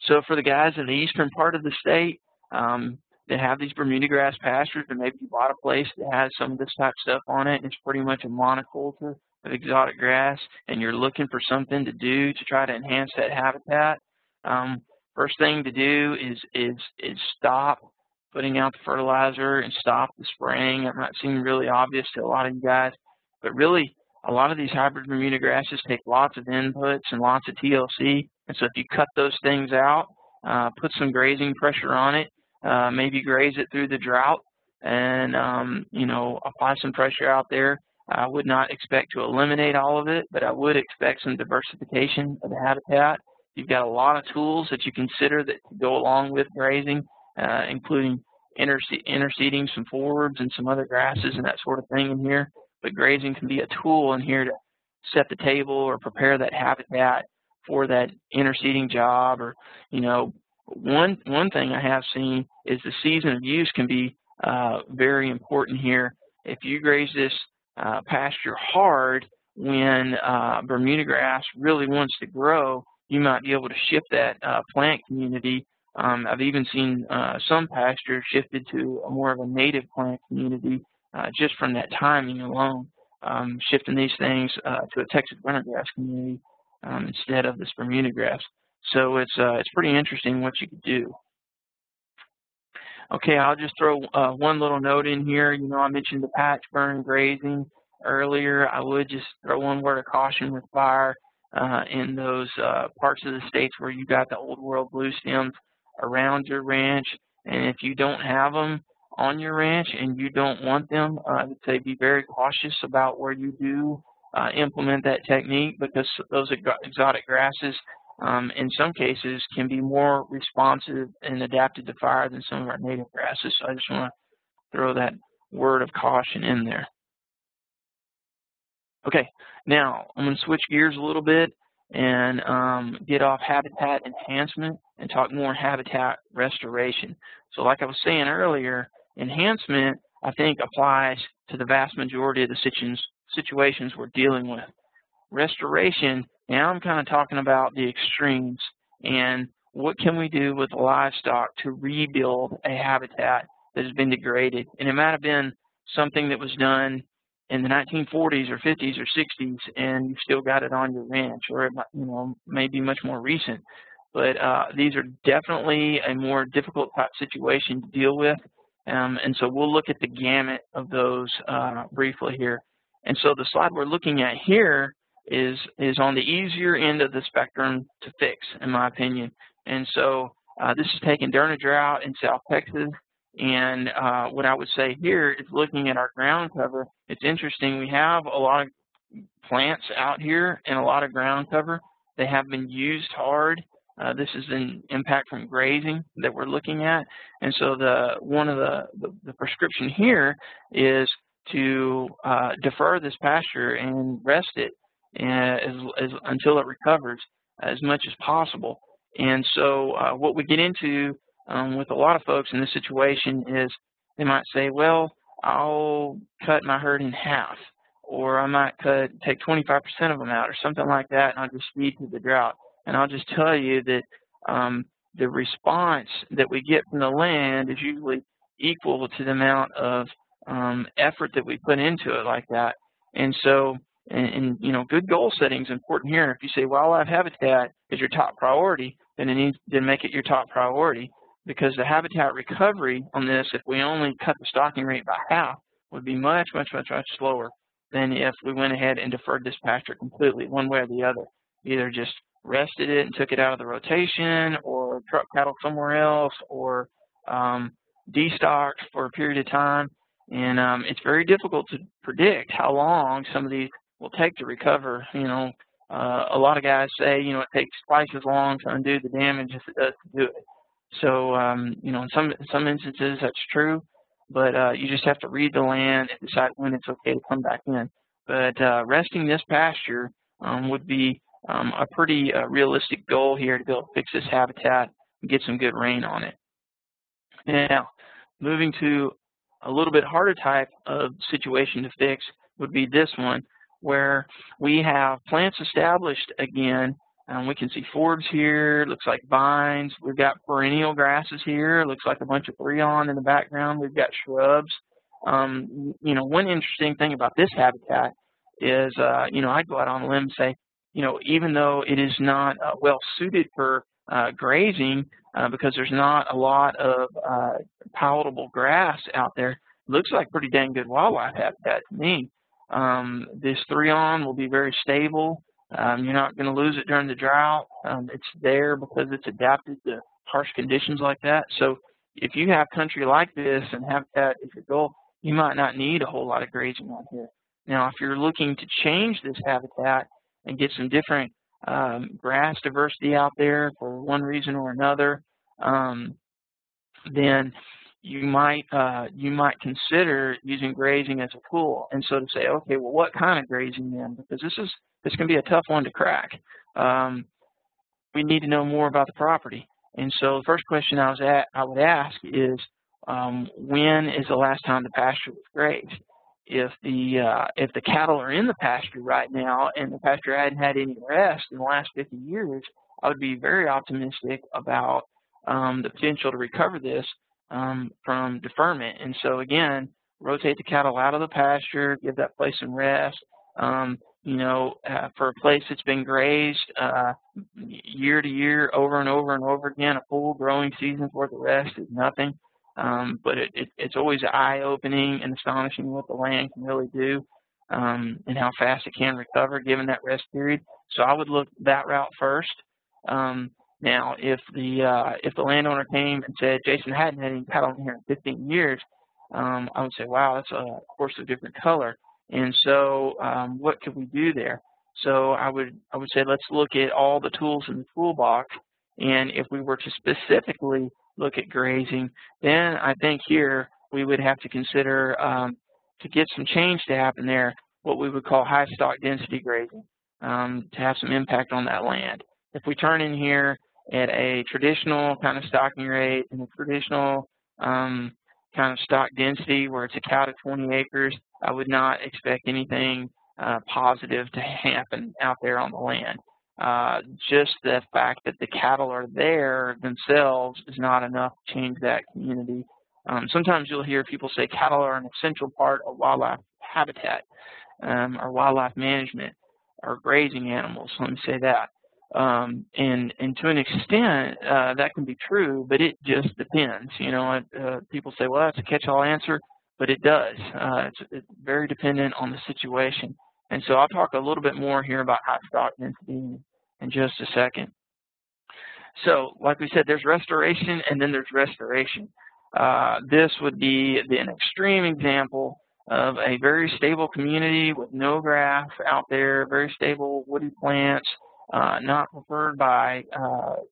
B: So for the guys in the eastern part of the state that have these Bermuda grass pastures, and maybe you bought a place that has some of this type of stuff on it, and it's pretty much a monoculture of exotic grass, and you're looking for something to do to try to enhance that habitat, first thing to do is stop putting out the fertilizer and stop the spraying. It might seem really obvious to a lot of you guys, but really a lot of these hybrid Bermuda grasses take lots of inputs and lots of TLC. And so if you cut those things out, put some grazing pressure on it, maybe graze it through the drought, and you know, apply some pressure out there. I would not expect to eliminate all of it, but I would expect some diversification of the habitat. You've got a lot of tools that you consider that go along with grazing, including interseeding some forbs and some other grasses and that sort of thing in here. But grazing can be a tool in here to set the table or prepare that habitat for that interseeding job. Or, you know, one thing I have seen is the season of use can be very important here. If you graze this pasture hard when Bermuda grass really wants to grow, you might be able to shift that plant community. I've even seen some pastures shifted to more of a native plant community just from that timing alone, shifting these things to a Texas wintergrass community instead of this Bermuda grass. So it's pretty interesting what you could do. Okay, I'll just throw one little note in here. You know, I mentioned the patch burn grazing earlier. I would just throw one word of caution with fire in those parts of the states where you got the old world blue stems around your ranch. And if you don't have them on your ranch and you don't want them, I would say be very cautious about where you do implement that technique, because those exotic grasses in some cases can be more responsive and adapted to fire than some of our native grasses. So I just want to throw that word of caution in there. Okay, now I'm going to switch gears a little bit and get off habitat enhancement and talk more habitat restoration. So like I was saying earlier, enhancement, I think, applies to the vast majority of the situations we're dealing with. Restoration, now I'm kind of talking about the extremes and what can we do with livestock to rebuild a habitat that has been degraded. And it might have been something that was done in the 1940s or 50s or 60s, and you've still got it on your ranch, or it might, you know, may be much more recent. But these are definitely a more difficult type situation to deal with, and so we'll look at the gamut of those briefly here. And so the slide we're looking at here is on the easier end of the spectrum to fix, in my opinion. And so this is taken during a drought in South Texas. And what I would say here is looking at our ground cover. It's interesting. We have a lot of plants out here and a lot of ground cover. They have been used hard. This is an impact from grazing that we're looking at. And so one of the prescription here is to defer this pasture and rest it until it recovers as much as possible. And so what we get into with a lot of folks in this situation is they might say, well, I'll cut my herd in half, or I might take 25% of them out or something like that, and I'll just feed to the drought. And I'll just tell you that the response that we get from the land is usually equal to the amount of effort that we put into it like that. And so, you know, good goal setting is important here. And if you say wildlife habitat is your top priority, then it needs to make it your top priority, because the habitat recovery on this, if we only cut the stocking rate by half, would be much, much, much, much slower than if we went ahead and deferred this pasture completely, one way or the other. Either just rested it and took it out of the rotation, or truck cattle somewhere else, or destocked for a period of time. And it's very difficult to predict how long some of these will take to recover. A lot of guys say, it takes twice as long to undo the damage as it does to do it. So, in some instances that's true, but you just have to read the land and decide when it's okay to come back in. But resting this pasture would be a pretty realistic goal here to be able to fix this habitat and get some good rain on it. Now, moving to a little bit harder type of situation to fix would be this one, where we have plants established again. We can see forbs here, looks like vines. We've got perennial grasses here, looks like a bunch of threon in the background. We've got shrubs. One interesting thing about this habitat is, I'd go out on a limb and say, even though it is not well suited for grazing, because there's not a lot of palatable grass out there, it looks like pretty dang good wildlife habitat to me. This threon will be very stable. You're not going to lose it during the drought. It's there because it's adapted to harsh conditions like that. So if you have country like this and habitat is your goal, you might not need a whole lot of grazing on here. Now, if you're looking to change this habitat and get some different grass diversity out there for one reason or another, then you might consider using grazing as a tool. And so to say, okay, well, what kind of grazing then? Because this can be a tough one to crack. We need to know more about the property. And so the first question I would ask is, when is the last time the pasture was grazed? If the cattle are in the pasture right now and the pasture hadn't had any rest in the last 50 years, I would be very optimistic about the potential to recover this from deferment. And so again, rotate the cattle out of the pasture, give that place some rest. For a place that's been grazed year to year, over and over and over again, a full growing season's worth of rest is nothing. But it's always eye-opening and astonishing what the land can really do and how fast it can recover given that rest period. So I would look that route first. Now, if the landowner came and said, Jason, I hadn't had any cattle in here in 15 years, I would say, wow, that's a horse of different color. And so what could we do there? So I would say let's look at all the tools in the toolbox. And if we were to specifically look at grazing, then I think here we would have to consider, to get some change to happen there, what we would call high stock density grazing, to have some impact on that land. If we turn in here at a traditional kind of stocking rate and a traditional kind of stock density where it's a cow to 20 acres, I would not expect anything positive to happen out there on the land. Just the fact that the cattle are there themselves is not enough to change that community. Sometimes you'll hear people say cattle are an essential part of wildlife habitat or wildlife management or grazing animals, let me say that. And to an extent, that can be true, but it just depends. People say, well, that's a catch-all answer, but it does. It's very dependent on the situation. And so I'll talk a little bit more here about high stock density in just a second. So, like we said, there's restoration and then there's restoration. This would be an extreme example of a very stable community with no grass out there, very stable woody plants, not preferred by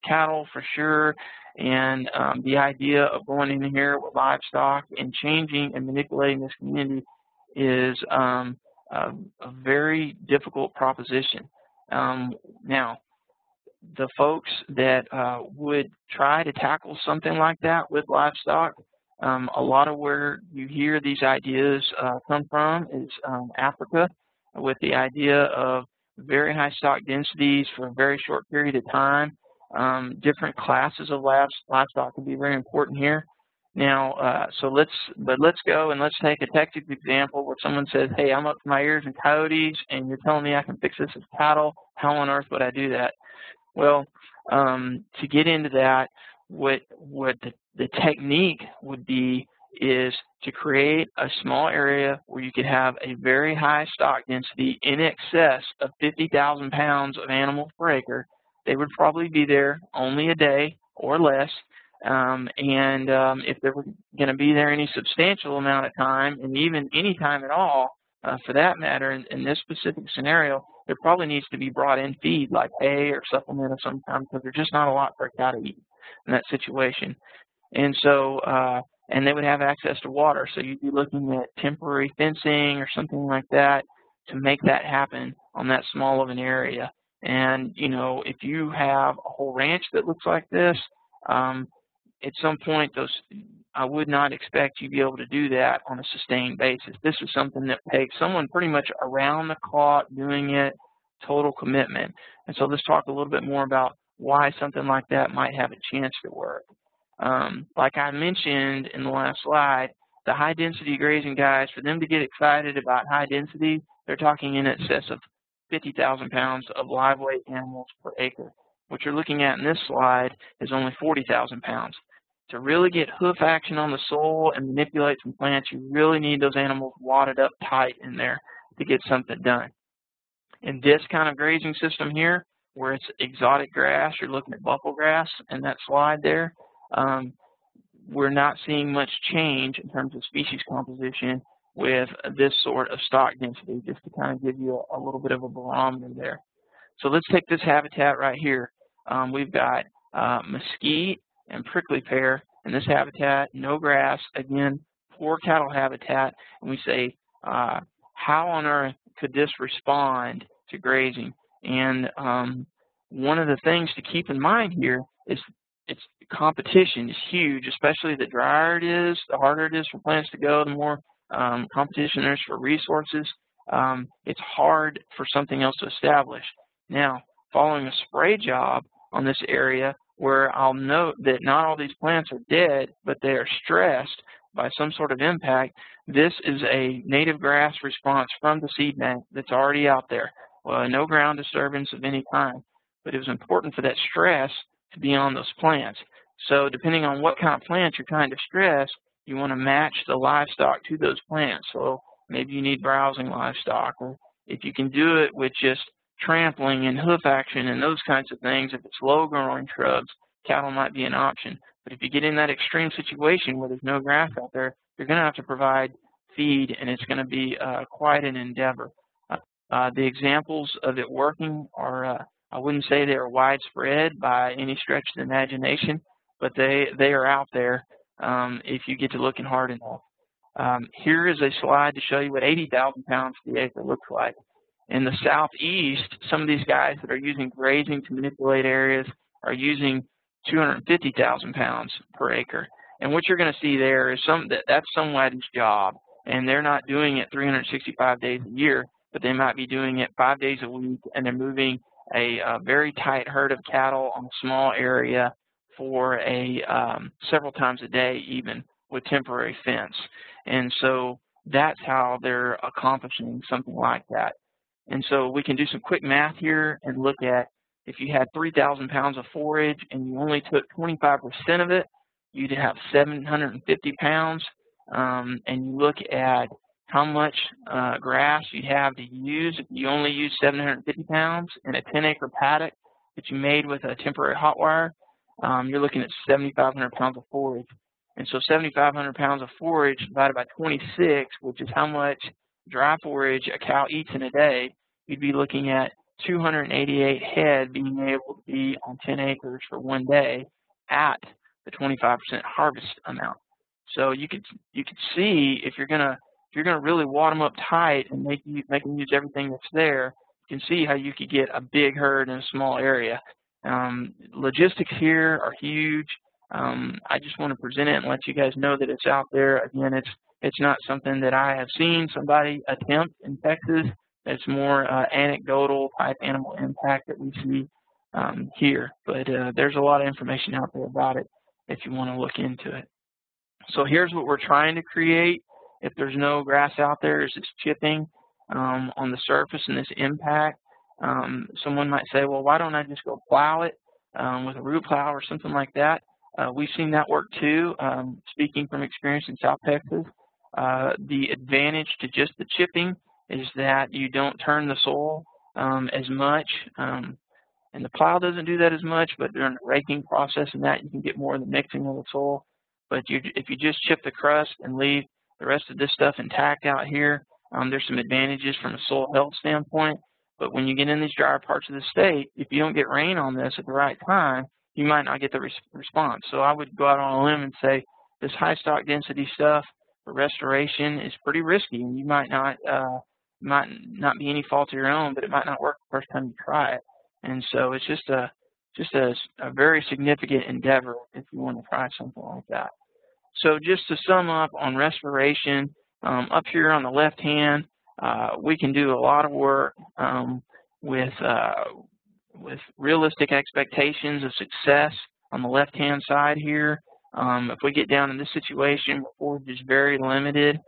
B: cattle for sure. And the idea of going in here with livestock and changing and manipulating this community is a very difficult proposition. Now, the folks that would try to tackle something like that with livestock, a lot of where you hear these ideas come from is Africa, with the idea of very high stock densities for a very short period of time. Different classes of livestock can be very important here. Now, let's go and let's take a Texas example where someone says, hey, I'm up to my ears in coyotes and you're telling me I can fix this as cattle. How on earth would I do that? Well, to get into that, what the technique would be is to create a small area where you could have a very high stock density in excess of 50,000 pounds of animals per acre they would probably be there only a day or less. If they were going to be there any substantial amount of time, and even any time at all, for that matter, in this specific scenario, there probably needs to be brought in feed like hay or supplement of some kind, because there's just not a lot for a cow to eat in that situation. And so, and they would have access to water, so you'd be looking at temporary fencing or something like that to make that happen on that small of an area. And, you know, if you have a whole ranch that looks like this, at some point, I would not expect you to be able to do that on a sustained basis. This is something that takes someone pretty much around the clock doing it, total commitment. And so let's talk a little bit more about why something like that might have a chance to work. Like I mentioned in the last slide, the high density grazing guys, for them to get excited about high density, they're talking in excess of 50,000 pounds of live weight animals per acre. What you're looking at in this slide is only 40,000 pounds. To really get hoof action on the soil and manipulate some plants, you really need those animals wadded up tight in there to get something done. In this kind of grazing system here, where it's exotic grass, you're looking at buffalo grass in that slide there, we're not seeing much change in terms of species composition with this sort of stock density, just to kind of give you a little bit of a barometer there. So let's take this habitat right here. We've got mesquite and prickly pear in this habitat, no grass, again, poor cattle habitat, and we say, how on earth could this respond to grazing? And one of the things to keep in mind here is its competition is huge, especially the drier it is, the harder it is for plants to go, the more competition there is for resources. It's hard for something else to establish. Now, following a spray job on this area, where I'll note that not all these plants are dead, but they are stressed by some sort of impact, this is a native grass response from the seed bank that's already out there. Well, no ground disturbance of any kind, but it was important for that stress to be on those plants. So depending on what kind of plants you're trying to stress, you want to match the livestock to those plants. So maybe you need browsing livestock, or if you can do it with just trampling and hoof action and those kinds of things, if it's low-growing shrubs, cattle might be an option. But if you get in that extreme situation where there's no grass out there, you're going to have to provide feed, and it's going to be quite an endeavor. The examples of it working are, I wouldn't say they are widespread by any stretch of the imagination, but they are out there if you get to looking hard enough. Here is a slide to show you what 80,000 pounds per acre looks like. In the southeast, some of these guys that are using grazing to manipulate areas are using 250,000 pounds per acre. And what you're going to see there is that's somebody's job, and they're not doing it 365 days a year, but they might be doing it 5 days a week, and they're moving a very tight herd of cattle on a small area for several times a day, even with temporary fence. And so that's how they're accomplishing something like that. And so we can do some quick math here and look at, if you had 3,000 pounds of forage and you only took 25% of it, you'd have 750 pounds. And you look at how much grass you'd have to use if you only use 750 pounds in a 10-acre paddock that you made with a temporary hot wire, you're looking at 7,500 pounds of forage. And so 7,500 pounds of forage divided by 26, which is how much dry forage a cow eats in a day, you'd be looking at 288 head being able to be on 10 acres for 1 day at the 25% harvest amount. So you could see, if you're gonna really wad them up tight and make them use everything that's there, you can see how you could get a big herd in a small area. Logistics here are huge. I just want to present it and let you guys know that it's out there. Again, it's not something that I have seen somebody attempt in Texas. It's more anecdotal type animal impact that we see here. But there's a lot of information out there about it if you want to look into it. So here's what we're trying to create. If there's no grass out there, is this chipping on the surface and this impact. Someone might say, well, why don't I just go plow it with a root plow or something like that? We've seen that work too. Speaking from experience in South Texas, the advantage to just the chipping is that you don't turn the soil as much. And the plow doesn't do that as much, but during the raking process and that, you can get more of the mixing of the soil. But if you just chip the crust and leave the rest of this stuff intact out here, there's some advantages from a soil health standpoint. But when you get in these drier parts of the state, if you don't get rain on this at the right time, you might not get the response. So I would go out on a limb and say this high stock density stuff for restoration is pretty risky, and you might not be any fault of your own, but it might not work the first time you try it. And so it's just a very significant endeavor if you want to try something like that. So just to sum up on restoration, up here on the left hand, we can do a lot of work with realistic expectations of success on the left-hand side here. If we get down in this situation where forage is very limited,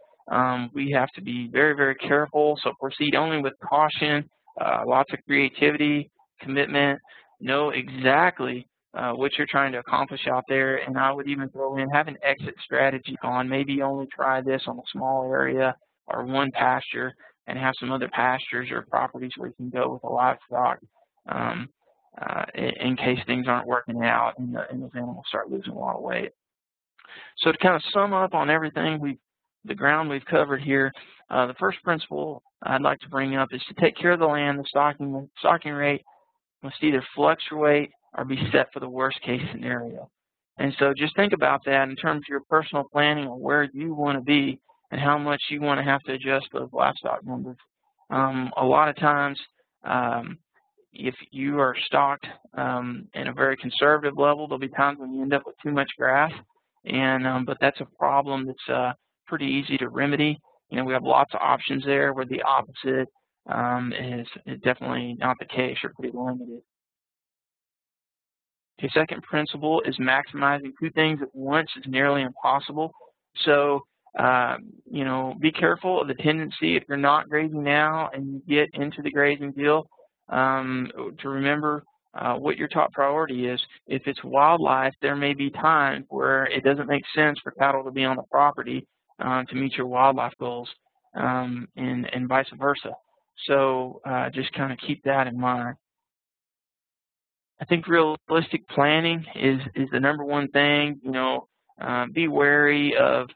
B: we have to be very, very careful. So proceed only with caution, lots of creativity, commitment, know exactly what you're trying to accomplish out there. And I would even throw in, have an exit strategy on, maybe only try this on a small area or one pasture, and have some other pastures or properties where you can go with a livestock in case things aren't working out and those animals start losing a lot of weight. So to kind of sum up on everything, the ground we've covered here, the first principle I'd like to bring up is to take care of the land. The stocking rate must either fluctuate or be set for the worst case scenario. And so just think about that in terms of your personal planning or where you want to be and how much you want to have to adjust those livestock numbers. A lot of times, if you are stocked in a very conservative level, there'll be times when you end up with too much grass, but that's a problem that's pretty easy to remedy. You know, we have lots of options there where the opposite is definitely not the case or pretty limited. The second principle is maximizing two things at once is nearly impossible. So, you know, be careful of the tendency if you're not grazing now and you get into the grazing deal, to remember what your top priority is. If it's wildlife, there may be times where it doesn't make sense for cattle to be on the property to meet your wildlife goals, and vice versa. So just kind of keep that in mind. I think realistic planning is the number one thing. You know, be wary of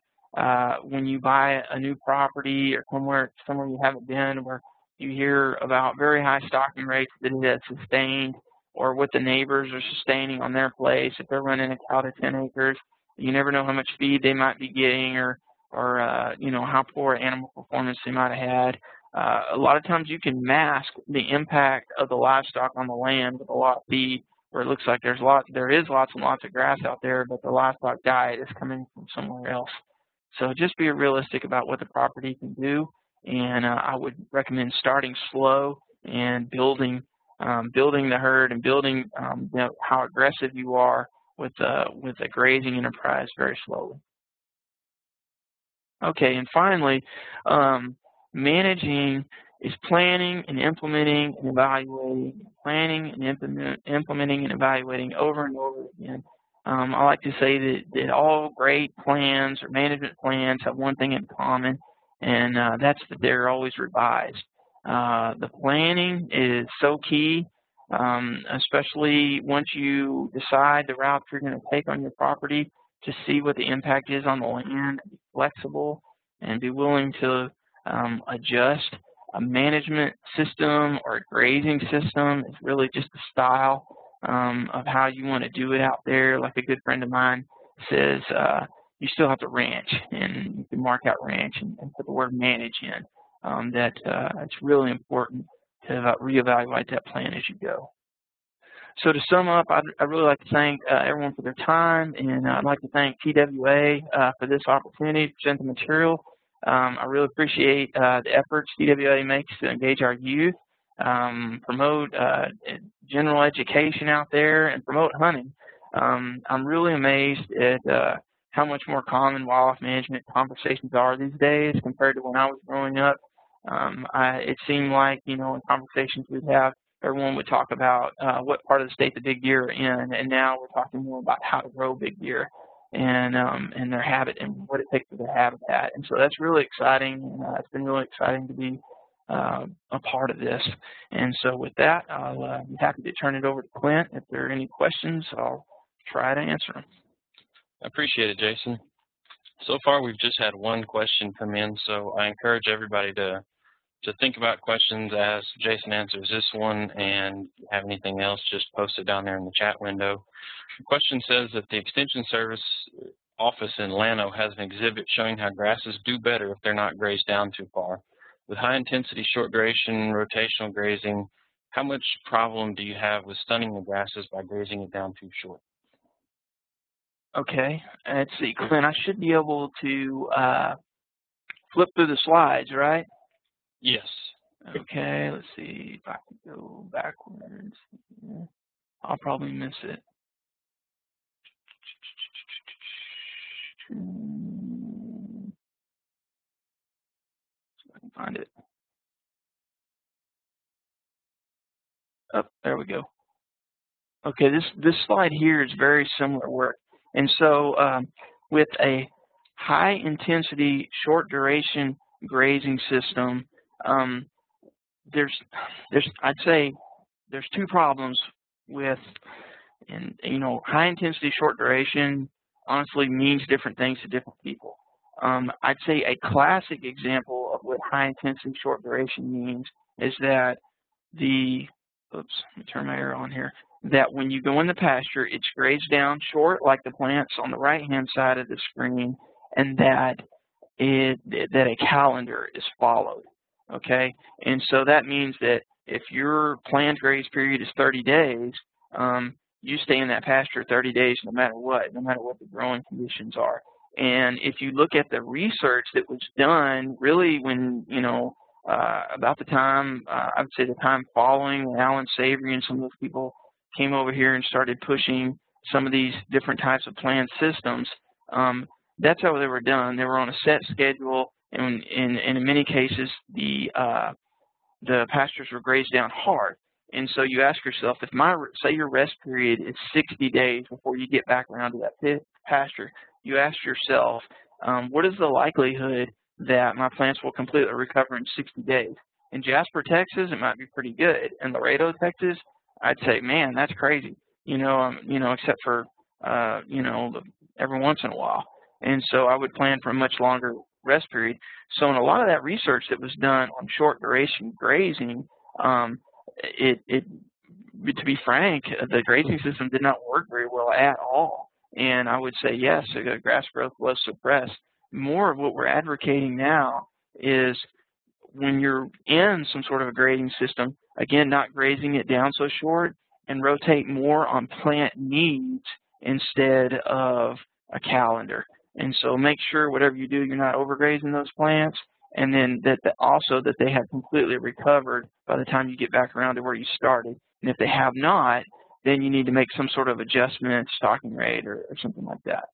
B: when you buy a new property or somewhere you haven't been, where you hear about very high stocking rates that it has sustained, or what the neighbors are sustaining on their place. If they're running a cow to 10 acres, you never know how much feed they might be getting, or you know, how poor animal performance they might have had. A lot of times you can mask the impact of the livestock on the land with a lot of feed, where it looks like there is lots and lots of grass out there, but the livestock diet is coming from somewhere else. So just be realistic about what the property can do, and I would recommend starting slow and building the herd and building how aggressive you are with a grazing enterprise very slowly. Okay, and finally, managing is planning and implementing and evaluating, planning and implementing and evaluating over and over again. I like to say that all great plans or management plans have one thing in common, and that's that they're always revised. The planning is so key, especially once you decide the route you're going to take on your property, to see what the impact is on the land, be flexible, and be willing to adjust. A management system or a grazing system is really just a style of how you want to do it out there. Like a good friend of mine says, you still have to ranch, and you can mark out ranch and put the word manage in. It's really important to reevaluate that plan as you go. So to sum up, I'd really like to thank everyone for their time, and I'd like to thank TWA for this opportunity to present the material. I really appreciate the efforts TWA makes to engage our youth, promote general education out there, and promote hunting. I'm really amazed at how much more common wildlife management conversations are these days compared to when I was growing up. It seemed like, you know, in conversations we'd have, everyone would talk about what part of the state the big deer are in, and now we're talking more about how to grow big deer and their habit and what it takes for their habitat. And so that's really exciting. It's been really exciting to be a part of this. And so with that, I'll be happy to turn it over to Clint. If there are any questions, I'll try to answer them.
A: I appreciate it, Jason. So far, we've just had one question come in, so I encourage everybody to think about questions as Jason answers this one, and if you have anything else, just post it down there in the chat window. The question says that the Extension Service office in Llano has an exhibit showing how grasses do better if they're not grazed down too far. With high intensity, short duration, rotational grazing, how much problem do you have with stunning the grasses by grazing it down too short?
B: Okay, let's see, Clint, I should be able to flip through the slides, right?
A: Yes.
B: Okay, let's see if I can go backwards. I'll probably miss it. So I can find it. Oh, there we go. Okay, this slide here is very similar work. And so with a high intensity, short duration grazing system, I'd say there's two problems with, and you know, high intensity, short duration honestly means different things to different people. I'd say a classic example of what high intensity, short duration means is that let me turn my arrow on here, that when you go in the pasture, it's grazed down short like the plants on the right-hand side of the screen, and that a calendar is followed, okay? And so that means that if your planned graze period is 30 days, you stay in that pasture 30 days no matter what the growing conditions are. And if you look at the research that was done, really when, you know, about the time, I would say the time following when Alan Savory and some of those people came over here and started pushing some of these different types of planned systems, that's how they were done. They were on a set schedule, and in many cases, the pastures were grazed down hard. And so you ask yourself, if say your rest period is 60 days before you get back around to that pasture, you ask yourself, what is the likelihood that my plants will completely recover in 60 days? In Jasper, Texas, it might be pretty good. In Laredo, Texas, I'd say, man, that's crazy. You know, except for you know, every once in a while. And so I would plan for a much longer rest period. So in a lot of that research that was done on short duration grazing, to be frank, the grazing system did not work very well at all. And I would say, yes, grass growth was suppressed. More of what we're advocating now is when you're in some sort of a grazing system, again, not grazing it down so short, and rotate more on plant needs instead of a calendar. And so make sure whatever you do, you're not overgrazing those plants, and then also that they have completely recovered by the time you get back around to where you started. And if they have not, then you need to make some sort of adjustment, stocking rate, or something like that.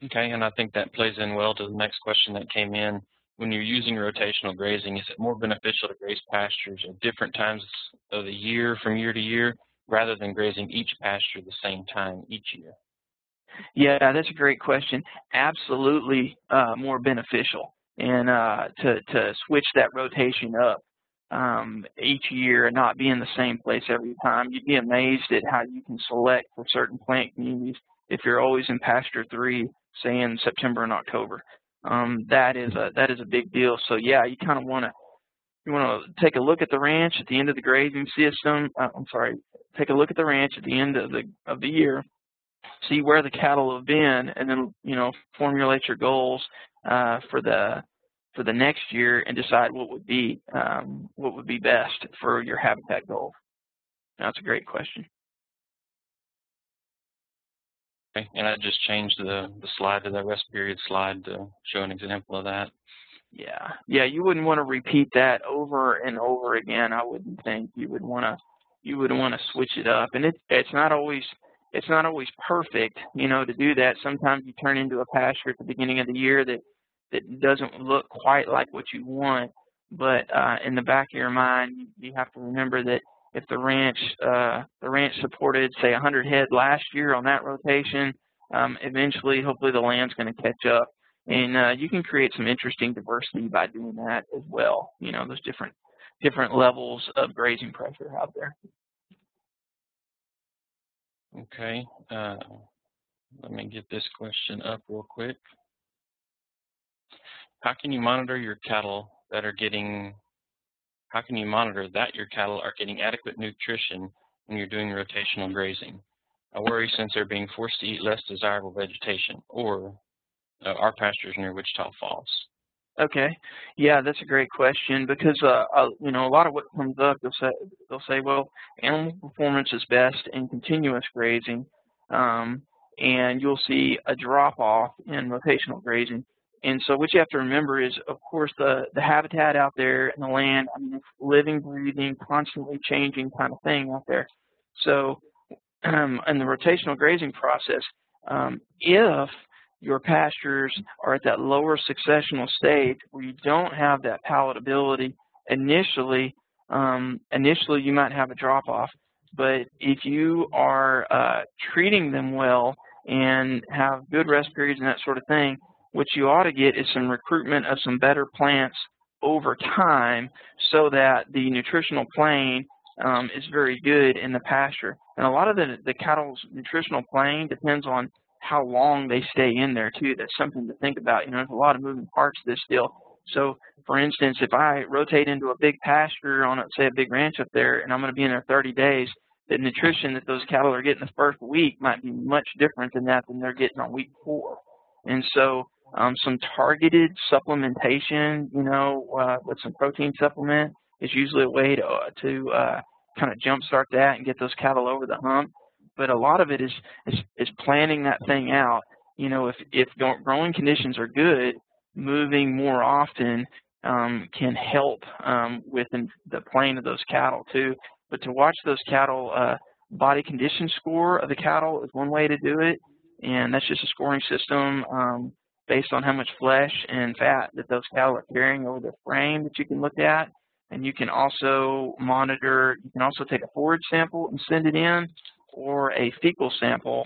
A: Okay, and I think that plays in well to the next question that came in. When you're using rotational grazing, is it more beneficial to graze pastures at different times of the year from year to year rather than grazing each pasture the same time each year?
B: Yeah, that's a great question. Absolutely more beneficial. And to switch that rotation up each year and not be in the same place every time. You'd be amazed at how you can select for certain plant communities if you're always in pasture 3, say in September and October. That is a big deal. So yeah, you kind of want to take a look at the ranch at the end of the grazing system. Take a look at the ranch at the end of the year, see where the cattle have been, and then formulate your goals for the next year and decide what would be best for your habitat goals. That's a great question.
A: Okay, and I just changed the slide to the rest period slide to show an example of that.
B: Yeah, you wouldn't want to repeat that over and over again. I wouldn't think. You would want to switch it up, and it's not always perfect, to do that. Sometimes you turn into a pasture at the beginning of the year that doesn't look quite like what you want, but in the back of your mind, you have to remember that if the ranch supported, say, 100 head last year on that rotation, eventually, hopefully, the land's going to catch up. And you can create some interesting diversity by doing that as well. You know, those different levels of grazing pressure out there.
A: Okay. Let me get this question up real quick. How can you monitor your cattle that are getting adequate nutrition when you're doing rotational grazing? I worry since they're being forced to eat less desirable vegetation, or our pastures near Wichita Falls.
B: Okay, yeah, that's a great question because you know, a lot of what comes up, they'll say, well, animal performance is best in continuous grazing, and you'll see a drop off in rotational grazing. And so what you have to remember is, of course, the habitat out there and the land. I mean, it's living, breathing, constantly changing kind of thing out there. So in the rotational grazing process, if your pastures are at that lower successional stage where you don't have that palatability initially, you might have a drop-off. But if you are treating them well and have good rest periods and that sort of thing, what you ought to get is some recruitment of some better plants over time so that the nutritional plane is very good in the pasture. And a lot of the cattle's nutritional plane depends on how long they stay in there too. That's something to think about. You know, there's a lot of moving parts to this deal. So, for instance, if I rotate into a big pasture on, say, a big ranch up there, and I'm going to be in there 30 days, the nutrition that those cattle are getting the first week might be much different than they're getting on week 4. And so, some targeted supplementation, you know, with some protein supplement is usually a way to kind of jumpstart that and get those cattle over the hump. But a lot of it is planning that thing out. You know, if growing conditions are good, moving more often can help with the plane of those cattle too. But to watch those cattle, body condition score of the cattle is one way to do it, and that's just a scoring system based on how much flesh and fat that those cattle are carrying over the frame that you can look at. And you can also monitor, you can also take a forage sample and send it in, or a fecal sample,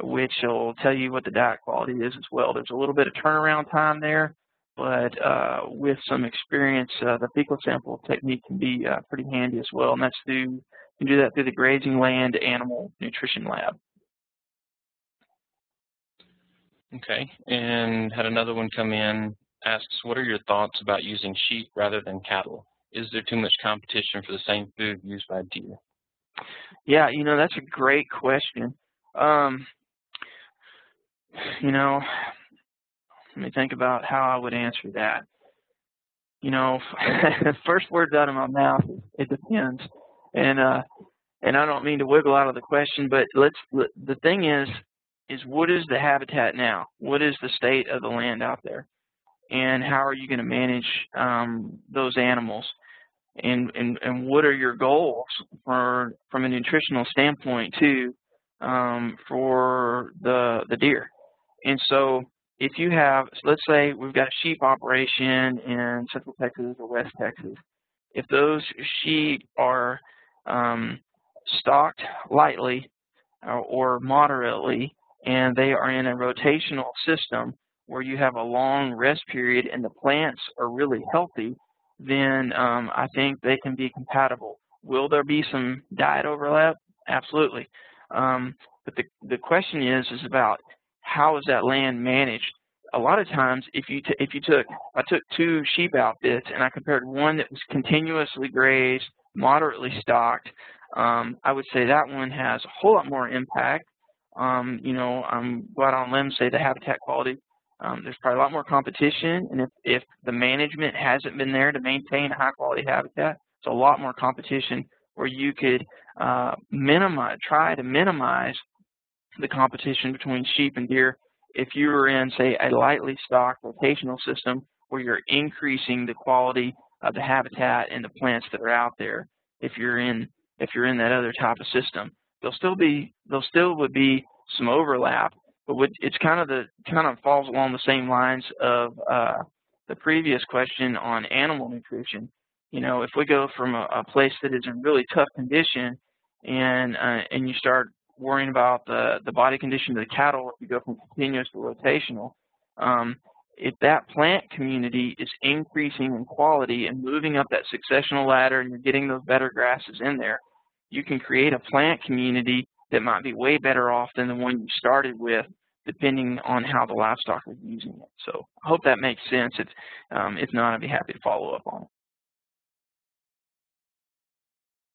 B: which will tell you what the diet quality is as well. There's a little bit of turnaround time there, but with some experience, the fecal sample technique can be pretty handy as well. And that's you can do that through the Grazing Land Animal Nutrition Lab.
A: Okay, and had another one come in, asks, what are your thoughts about using sheep rather than cattle? Is there too much competition for the same food used by deer?
B: Yeah, you know, that's a great question. You know, let me think about how I would answer that. You know, the first words out of my mouth, it depends. And I don't mean to wiggle out of the question, but the thing is what is the habitat now? What is the state of the land out there? And how are you going to manage those animals? And what are your goals from a nutritional standpoint too for the deer? And so if you have, let's say we've got a sheep operation in Central Texas or West Texas. If those sheep are stocked lightly or moderately, and they are in a rotational system where you have a long rest period and the plants are really healthy, then I think they can be compatible. Will there be some diet overlap? Absolutely. But the question is about how is that land managed? A lot of times, I took 2 sheep outfits and I compared one that was continuously grazed, moderately stocked, I would say that one has a whole lot more impact. You know, I'm go out on a limb and say the habitat quality. There's probably a lot more competition, and if the management hasn't been there to maintain a high-quality habitat, it's a lot more competition where you could try to minimize the competition between sheep and deer if you were in, say, a lightly stocked rotational system where you're increasing the quality of the habitat and the plants that are out there. If you're in that other type of system, there'll still would be some overlap. But it's kind of falls along the same lines of the previous question on animal nutrition. You know, if we go from a place that is in really tough condition, and you start worrying about the body condition of the cattle, if you go from continuous to rotational, If that plant community is increasing in quality and moving up that successional ladder and you're getting those better grasses in there, you can create a plant community that might be way better off than the one you started with, depending on how the livestock are using it. So I hope that makes sense. If not, I'd be happy to follow up on it.